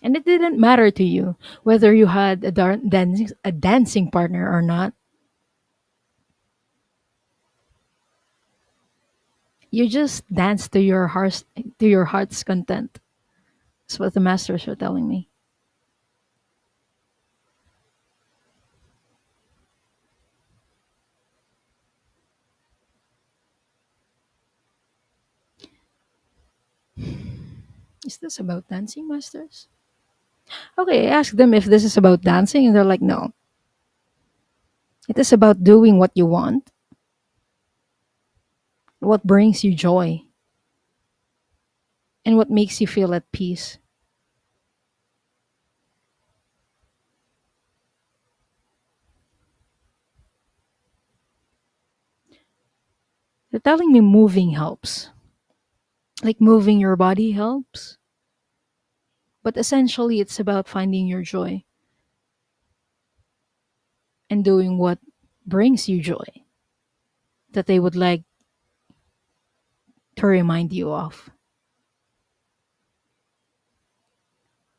And it didn't matter to you whether you had a dancing partner or not. You just danced to your heart's content. That's what the masters were telling me. Is this about dancing, masters? Okay, I asked them if this is about dancing, and they're like, no. It is about doing what you want, what brings you joy, and what makes you feel at peace. They're telling me moving helps. Like moving your body helps. But essentially, it's about finding your joy and doing what brings you joy that they would like to remind you of.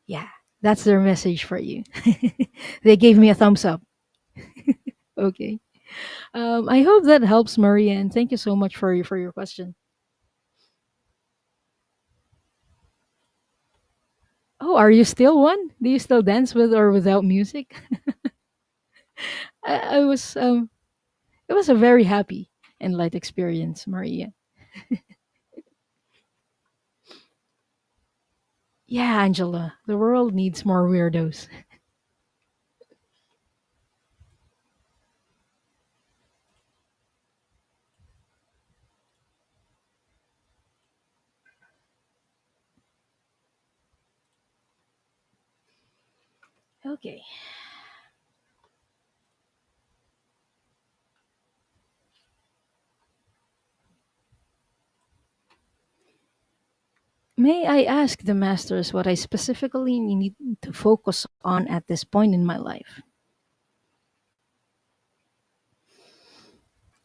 Yeah, that's their message for you. They gave me a thumbs up. Okay. I hope that helps, Maria, and thank you so much for your question. Oh, are you still one? Do you still dance with or without music? I was it was a very happy and light experience, Maria. Yeah, Angela, the world needs more weirdos. Okay. May I ask the masters what I specifically need to focus on at this point in my life?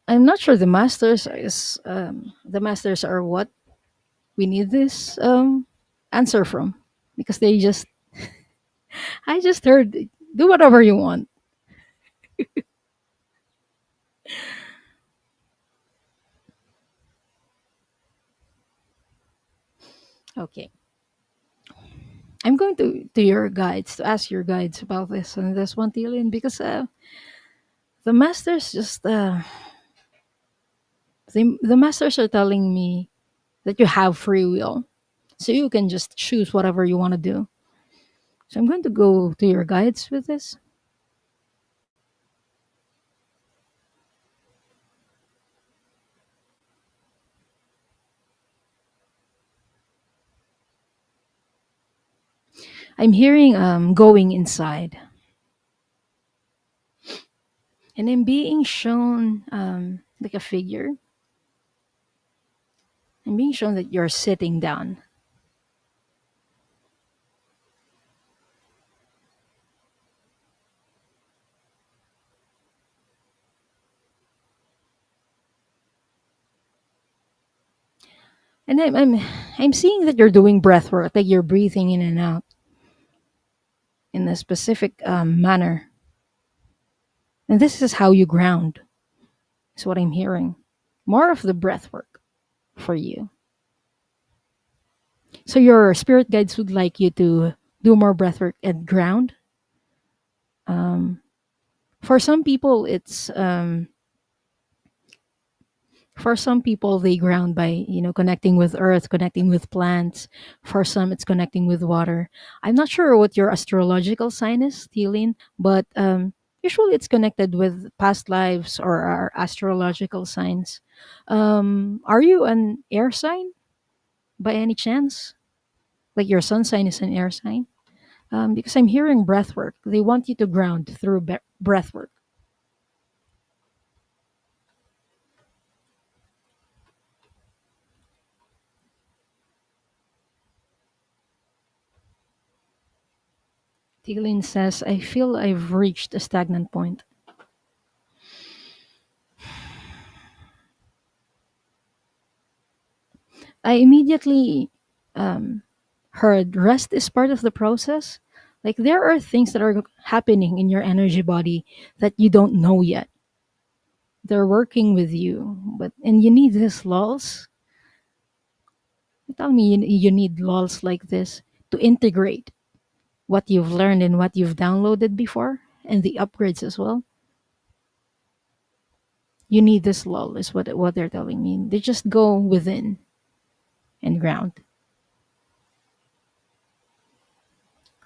I'm not sure the masters are what we need this answer from, because they just I just heard do whatever you want. Okay. I'm going to your guides to ask your guides about this and this one, Tillian, because the masters just the masters are telling me that you have free will, so you can just choose whatever you want to do. So I'm going to go to your guides with this. I'm hearing going inside, and I'm being shown like a figure. I'm being shown that you're sitting down, and I'm seeing that you're doing breath work, like you're breathing in and out in a specific manner, and this is how you ground. Is what I'm hearing. More of the breath work for you. So your spirit guides would like you to do more breath work and ground. Um, for some people, they ground by connecting with earth, connecting with plants. For some, it's connecting with water. I'm not sure what your astrological sign is, Thielin, but usually it's connected with past lives or our astrological signs. Are you an air sign by any chance? Like your sun sign is an air sign? Because I'm hearing breath work. They want you to ground through breath work. Tiglin says, I feel I've reached a stagnant point. I immediately um, heard rest is part of the process. Like there are things that are happening in your energy body that you don't know yet. They're working with you, and you need these lulls. You tell me you need lulls like this to integrate what you've learned and what you've downloaded before, and the upgrades as well. You need this lull, is what they're telling me. They just go within and ground.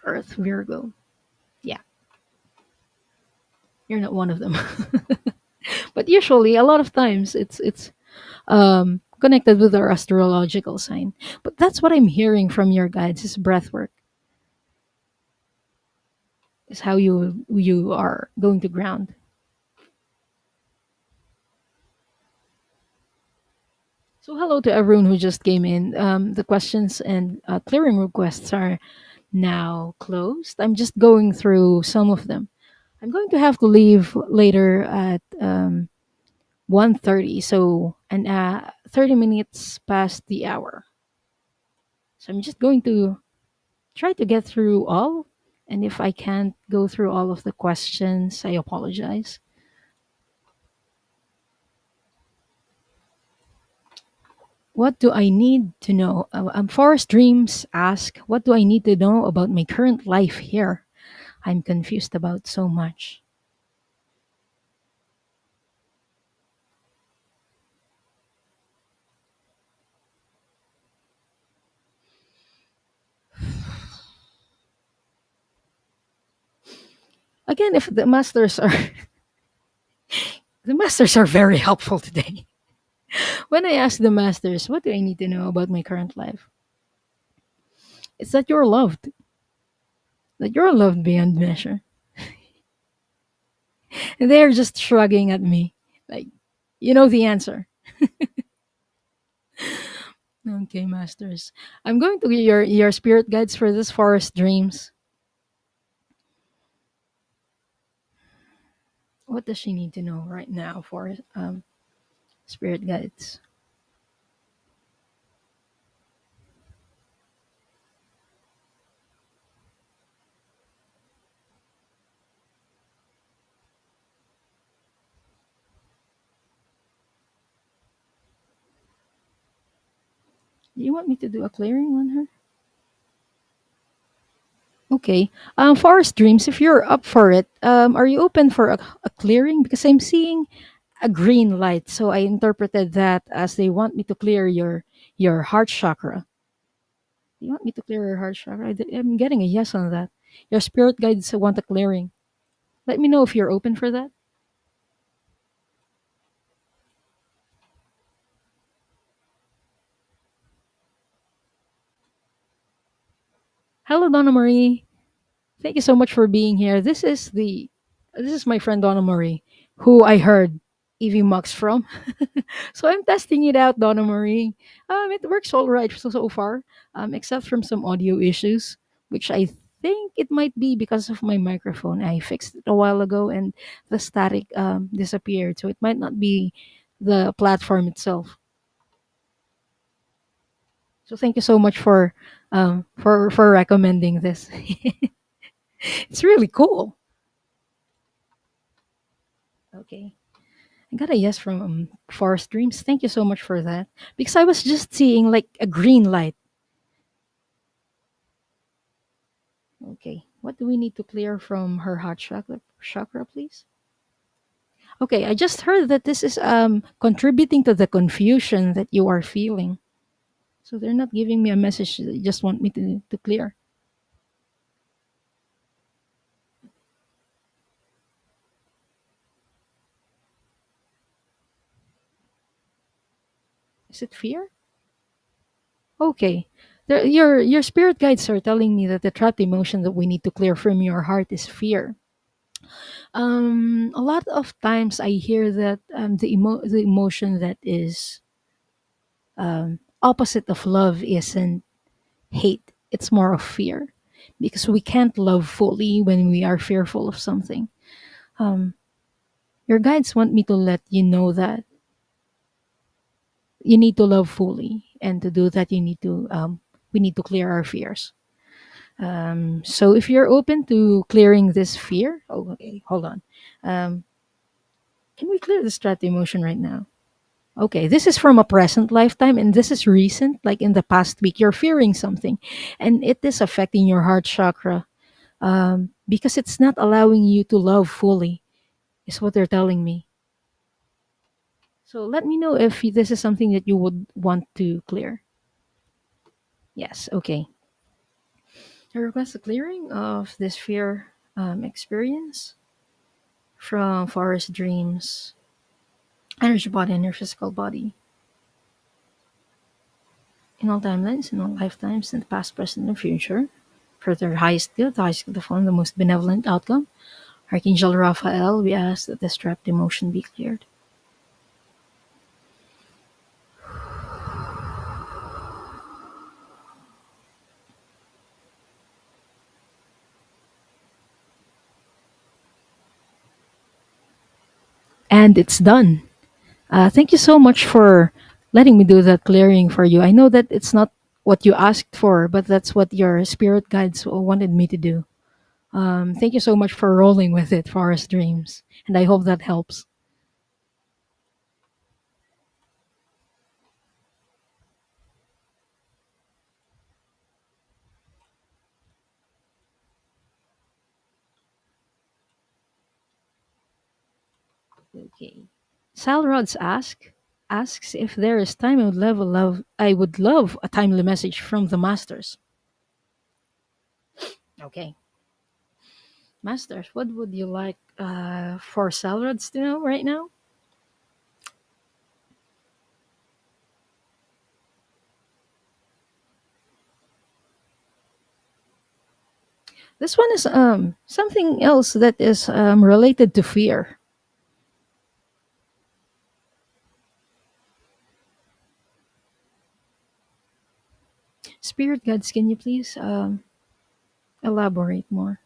Earth, Virgo. Yeah, you're not one of them. But usually, a lot of times, it's connected with our astrological sign. But that's what I'm hearing from your guides is breath work, is how you are going to ground. So hello to everyone who just came in. The questions and clearing requests are now closed. I'm just going through some of them. I'm going to have to leave later at 1:30, so 30 minutes past the hour. So I'm just going to try to get through all. And if I can't go through all of the questions, I apologize. What do I need to know? Forest Dreams ask, what do I need to know about my current life here? I'm confused about so much. Again, if the masters are the masters are very helpful today. When I ask the masters, what do I need to know about my current life? It's that you're loved beyond measure. And they're just shrugging at me, like, you know the answer. Okay, masters. I'm going to get your spirit guides for this forest dreams. What does she need to know right now for spirit guides? Do you want me to do a clearing on her? Okay. Forest dreams. If you're up for it, are you open for a clearing? Because I'm seeing a green light, so I interpreted that as they want me to clear your heart chakra. Do you want me to clear your heart chakra? I'm getting a yes on that. Your spirit guides want a clearing. Let me know if you're open for that. Hello, Donna Marie. Thank you so much for being here. This is my friend Donna Marie, who I heard EV Mux from. So I'm testing it out, Donna Marie. It works all right so far, except from some audio issues, which I think it might be because of my microphone. I fixed it a while ago, and the static disappeared. So it might not be the platform itself. So thank you so much for recommending this. It's really cool. Okay. I got a yes from Forest Dreams. Thank you so much for that. Because I was just seeing like a green light. Okay. What do we need to clear from her heart chakra, please? Okay, I just heard that this is contributing to the confusion that you are feeling. So they're not giving me a message. They just want me to clear. Is it fear? Okay. Your spirit guides are telling me that the trapped emotion that we need to clear from your heart is fear. A lot of times I hear that the emotion that is opposite of love isn't hate, it's more of fear, because we can't love fully when we are fearful of something. um, your guides want me to let you know that you need to love fully, and to do that you need to we need to clear our fears. So if you're open to clearing this fear, oh, okay, hold on. um, can we clear the strat emotion right now? Okay, this is from a present lifetime, and this is recent, like in the past week. You're fearing something, and it is affecting your heart chakra, because it's not allowing you to love fully, is what they're telling me. So let me know if this is something that you would want to clear. Yes, okay. I request a clearing of this fear experience from forest dreams, energy body, and your physical body. In all timelines, in all lifetimes, in the past, present, and future, for their highest good, the highest good of all, the most benevolent outcome. Archangel Raphael, we ask that this trapped emotion be cleared. And it's done. Thank you so much for letting me do that clearing for you. I know that it's not what you asked for, but that's what your spirit guides wanted me to do. Thank you so much for rolling with it, Forest Dreams, and I hope that helps. Okay. Salrods asks if there is time I would love a timely message from the masters. Okay. Masters, what would you like for Salrods to know right now? This one is something else that is related to fear. Spirit guides, can you please elaborate more?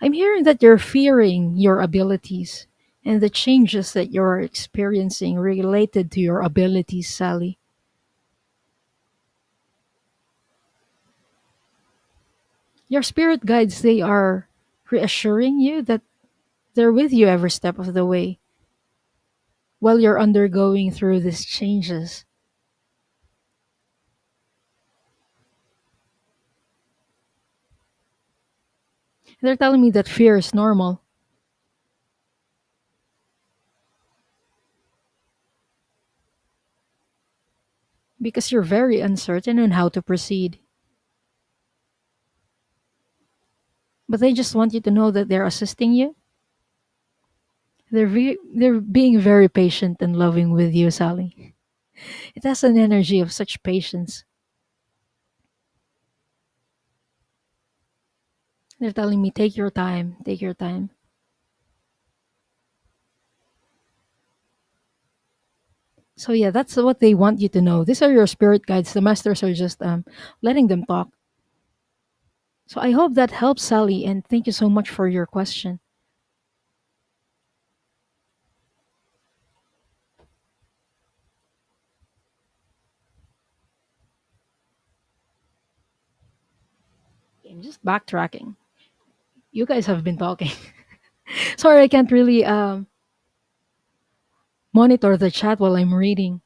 I'm hearing that you're fearing your abilities and the changes that you're experiencing related to your abilities, Sally. Your spirit guides, they are reassuring you that they're with you every step of the way while you're undergoing through these changes. They're telling me that fear is normal because you're very uncertain on how to proceed. But they just want you to know that they're assisting you. They're being very patient and loving with you, Sally. It has an energy of such patience. They're telling me, take your time, take your time. So yeah, that's what they want you to know. These are your spirit guides. The masters are just letting them talk. So I hope that helps, Sally, and thank you so much for your question. I'm just backtracking. You guys have been talking. Sorry, I can't really monitor the chat while I'm reading.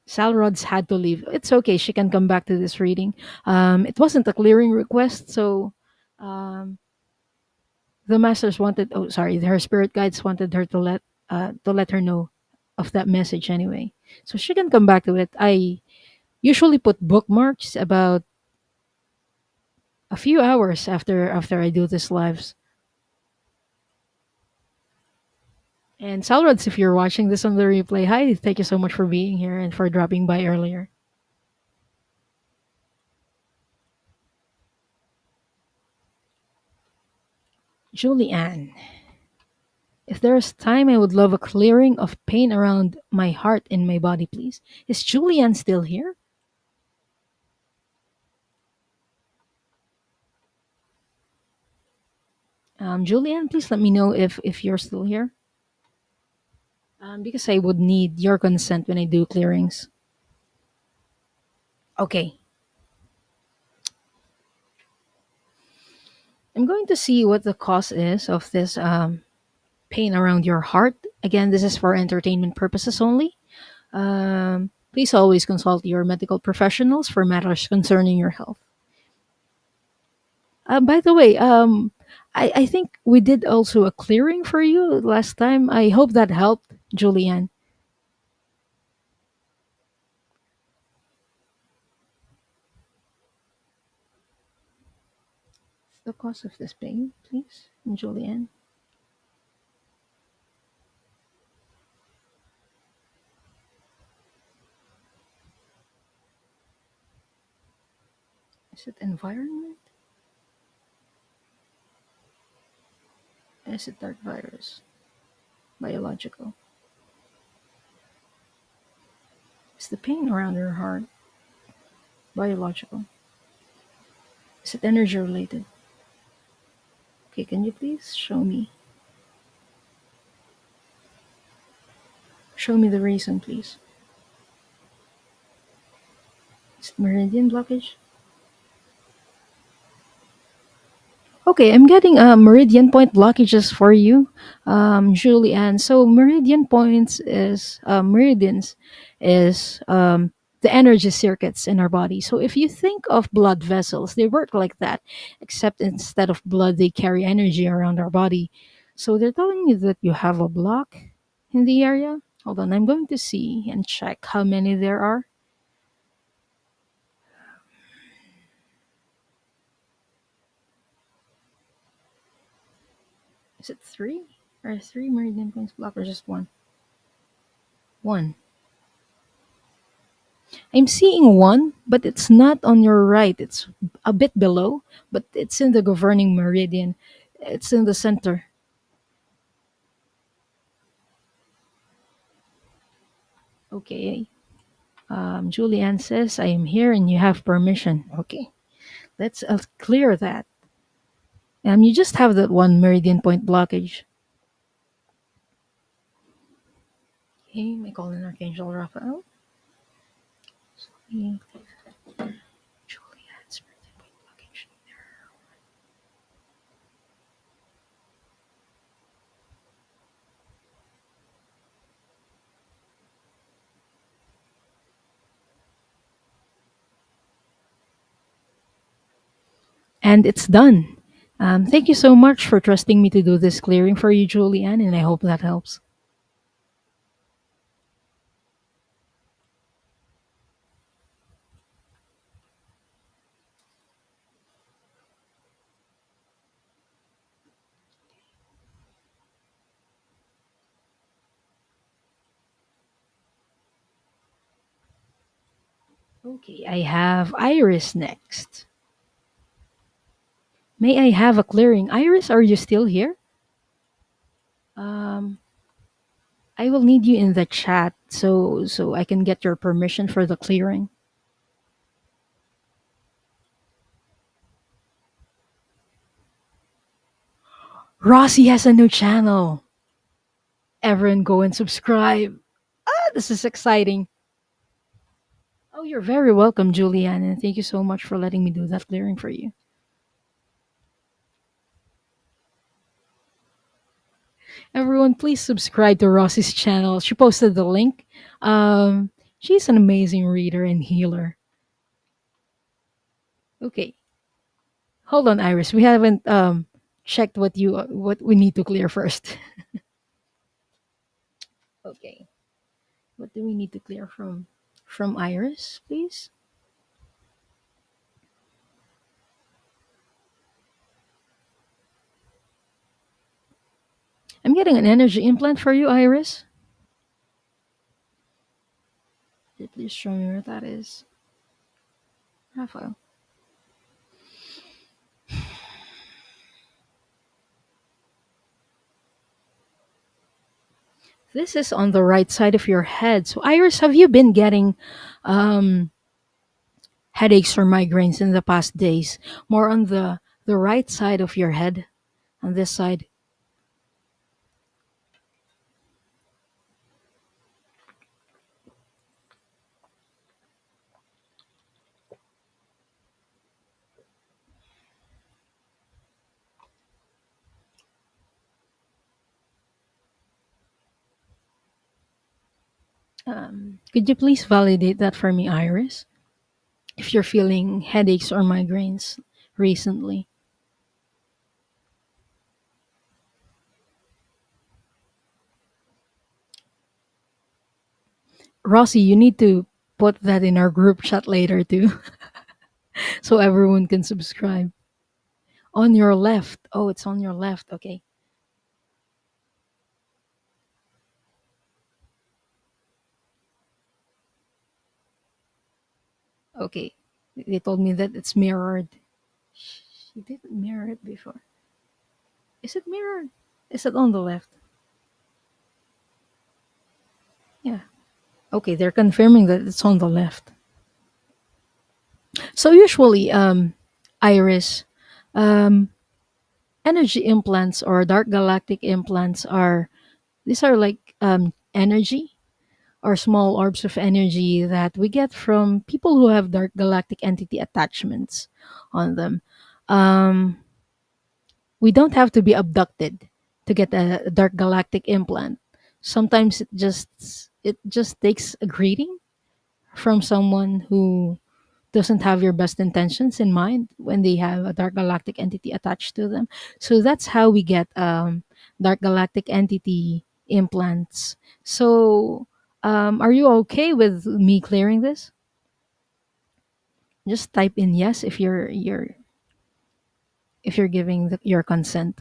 Salrod's had to leave. It's okay. She can come back to this reading. It wasn't a clearing request, so um, the masters wanted. Oh, sorry, her spirit guides wanted her to let her know of that message anyway, so she can come back to it. I usually put bookmarks about a few hours after I do these lives. And Salrods, if you're watching this on the replay, hi, thank you so much for being here and for dropping by earlier. Julie Ann, if there's time, I would love a clearing of pain around my heart and my body, please. Is Julianne still here? Julianne, please let me know if you're still here. Because I would need your consent when I do clearings. Okay, I'm going to see what the cause is of this pain around your heart. Again, this is for entertainment purposes only. Please always consult your medical professionals for matters concerning your health. By the way, I think we did also a clearing for you last time. I hope that helped, Julianne. The cause of this pain, please, Julianne. Is it environment? Is it dark virus? Biological? Is the pain around your heart biological? Is it energy related? Okay, can you please show me? Show me the reason, please. Is it meridian blockage? Okay, I'm getting meridian point blockages for you, Julianne. So meridian points is meridians is the energy circuits in our body. So if you think of blood vessels, they work like that, except instead of blood, they carry energy around our body. So they're telling you that you have a block in the area. Hold on, I'm going to see and check how many there are. Is it three? Or three meridian points blocked or just one? One. I'm seeing one, but it's not on your right. It's a bit below, but it's in the governing meridian. It's in the center. Okay. Julianne says, I am here and you have permission. Okay. Let's clear that. You just have that one meridian point blockage. Okay, my calling Archangel Raphael. Okay, Julianne's meridian point blockage. And it's done. Thank you so much for trusting me to do this clearing for you, Julianne, and I hope that helps. Okay, I have Iris next. May I have a clearing? Iris, are you still here? Um, I will need you in the chat so I can get your permission for the clearing. Rossi has a new channel. Everyone go and subscribe. Ah, this is exciting. Oh, you're very welcome, Julianne, and thank you so much for letting me do that clearing for you. Everyone, please subscribe to Rossi's channel. She posted the link. She's an amazing reader and healer. Okay, hold on, Iris. We haven't checked what we need to clear first. Okay, what do we need to clear from Iris, please? I'm getting an energy implant for you, Iris. Please show me where that is, Raphael. This is on the right side of your head. So, Iris, have you been getting um, headaches or migraines in the past days? More on the right side of your head, on this side. Could you please validate that for me, Iris? If you're feeling headaches or migraines recently. Rossi, you need to put that in our group chat later too, so everyone can subscribe. On your left. Oh, it's on your left. Okay. Okay. They told me that it's mirrored. She didn't mirror it before. Is it mirrored? Is it on the left? Yeah. Okay, they're confirming that it's on the left. So usually, Iris, um, energy implants or dark galactic implants are these are like energy or small orbs of energy that we get from people who have dark galactic entity attachments on them. Um, we don't have to be abducted to get a dark galactic implant. Sometimes it just takes a greeting from someone who doesn't have your best intentions in mind when they have a dark galactic entity attached to them. So that's how we get dark galactic entity implants. So, are you okay with me clearing this? Just type in yes if you're giving your consent.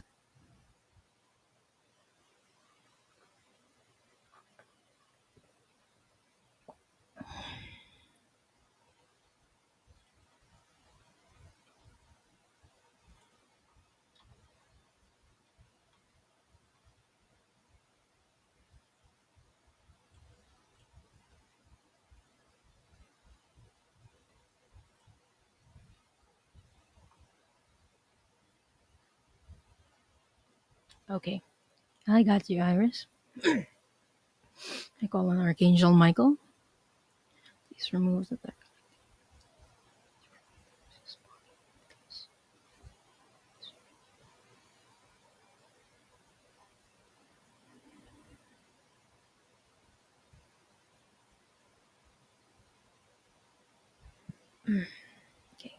Okay, I got you, Iris. I call on Archangel Michael. Please remove the dark. Okay,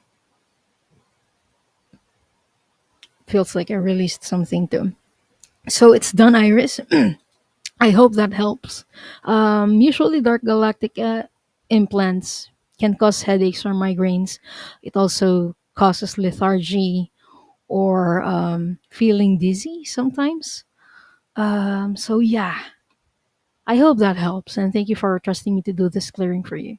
feels like I released something too. So it's done, Iris. I hope that helps. Usually, dark galactic implants can cause headaches or migraines. It also causes lethargy or feeling dizzy sometimes. So, yeah, I hope that helps. And thank you for trusting me to do this clearing for you.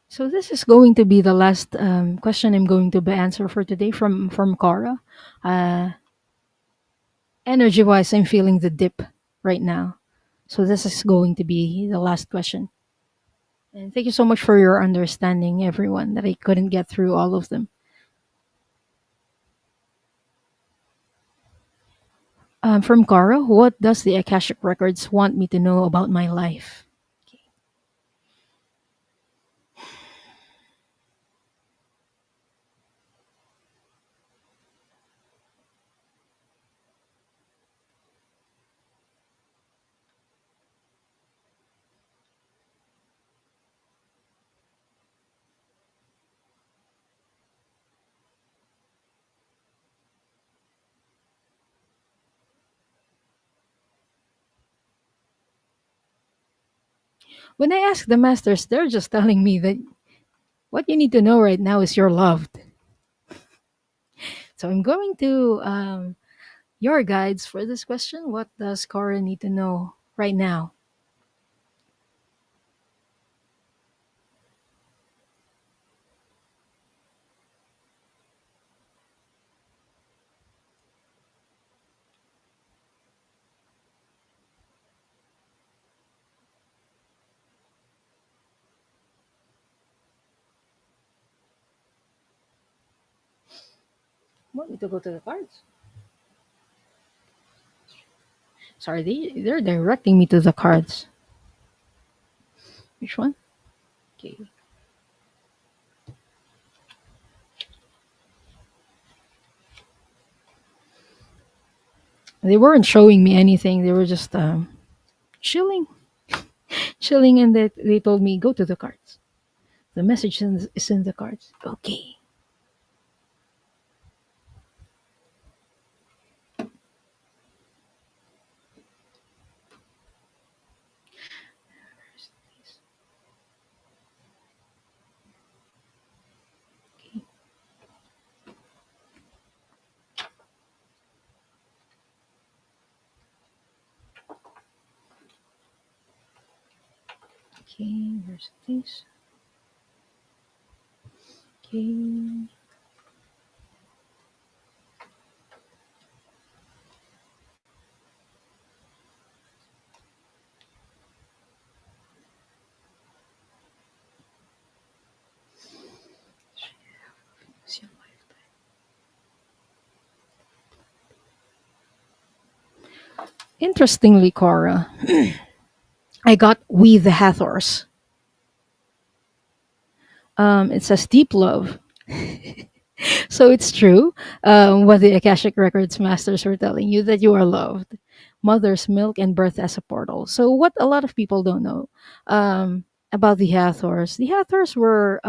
So, this is going to be the last question I'm going to be answer for today from Cara. Uh, Energy wise, I'm feeling the dip right now. So, this is going to be the last question. And thank you so much for your understanding, everyone, that I couldn't get through all of them. From Cara, what does the Akashic Records want me to know about my life? When I ask the masters, they're just telling me that what you need to know right now is you're loved. So I'm going to your guides for this question. What does Cara need to know right now? Want me to go to the cards? Sorry, they're directing me to the cards. Which one? Okay. They weren't showing me anything. They were just chilling, chilling, and they told me go to the cards. The message is in the cards. Okay. Okay. Okay. Where's this? Okay. Interestingly, Cora, I got We the Hathors. It says deep love. So it's true what the Akashic Records masters were telling you, that you are loved. Mother's milk and birth as a portal. So, what a lot of people don't know about the Hathors were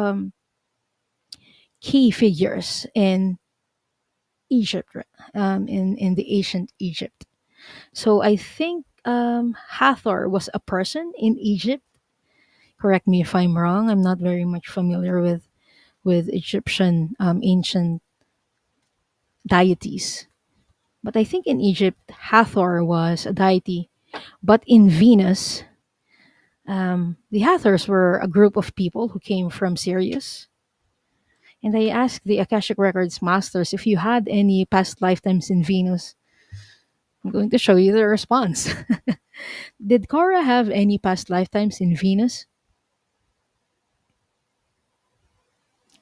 key figures in Egypt, in the ancient Egypt. So, I think Hathor was a person in Egypt. Correct me if I'm wrong. I'm not very much familiar with Egyptian ancient deities. But I think in Egypt, Hathor was a deity. But in Venus, the Hathors were a group of people who came from Sirius. And I asked the Akashic Records masters if you had any past lifetimes in Venus. I'm going to show you the response. Did Cora have any past lifetimes in Venus?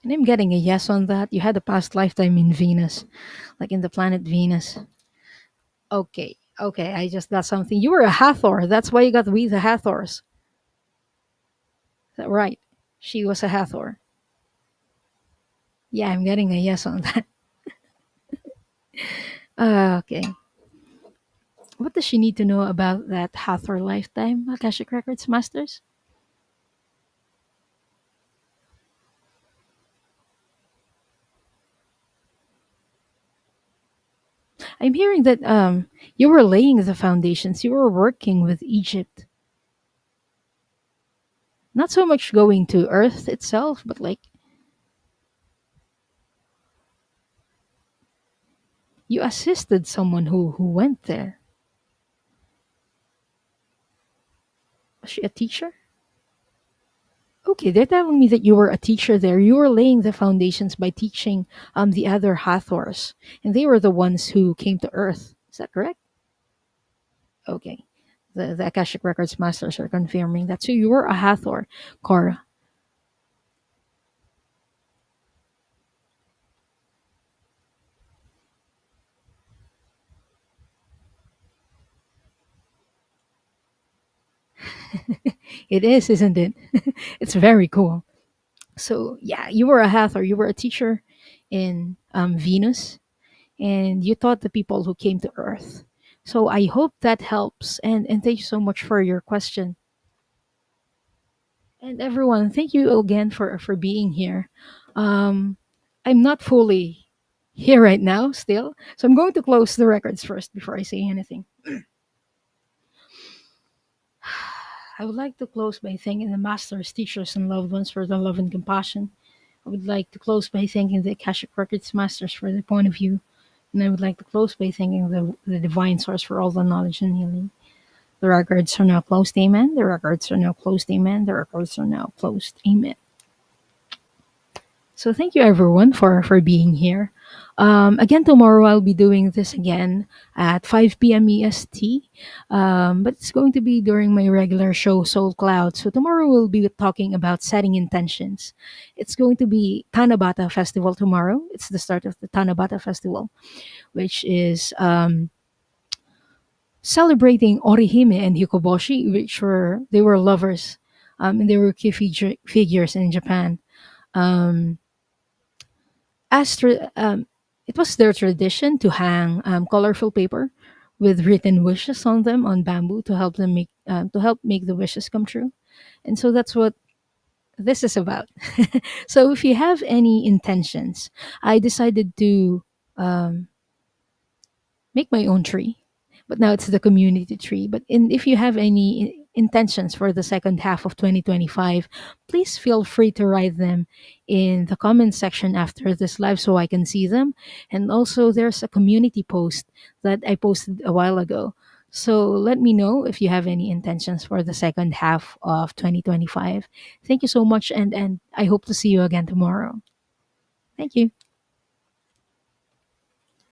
And I'm getting a yes on that. You had a past lifetime in Venus, like in the planet Venus. Okay, okay, I just got something. You were a Hathor. That's why you got We the Hathors. Is that right? She was a Hathor. Yeah, I'm getting a yes on that. Okay. What does she need to know about that Hathor lifetime, Akashic Records Masters? I'm hearing that you were laying the foundations. You were working with Egypt. Not so much going to Earth itself, but like you assisted someone who went there. Was she a teacher? Okay, they're telling me that you were a teacher there. You were laying the foundations by teaching the other Hathors, and they were the ones who came to Earth. Is that correct? Okay. The Akashic Records Masters are confirming that. So you were a Hathor, Cora. It is, isn't it? It's very cool. So yeah, you were a Hathor. You were a teacher in Venus, and you taught the people who came to Earth. So I hope that helps. And thank you so much for your question. And everyone, thank you again for being here. Um, I'm not fully here right now still, so I'm going to close the records first before I say anything. I would like to close by thanking the masters, teachers, and loved ones for their love and compassion. I would like to close by thanking the Akashic Records masters for their point of view. And I would like to close by thanking the divine source for all the knowledge and healing. The records are now closed, amen. The records are now closed, amen. The records are now closed, amen. So thank you everyone for being here. Again, tomorrow I'll be doing this again at 5 p.m. EST, but it's going to be during my regular show, Soul Cloud. So tomorrow we'll be talking about setting intentions. It's going to be Tanabata Festival tomorrow. It's the start of the Tanabata Festival, which is celebrating Orihime and Hikoboshi, which were lovers, and they were key figures in Japan. Um, it was their tradition to hang colorful paper with written wishes on them on bamboo to help make the wishes come true. And so that's what this is about. So if you have any intentions, I decided to um, make my own tree, but now it's the community tree. If you have any intentions for the second half of 2025, please feel free to write them in the comment section after this live so I can see them. And also, there's a community post that I posted a while ago. So let me know if you have any intentions for the second half of 2025. Thank you so much, and I hope to see you again tomorrow. Thank you.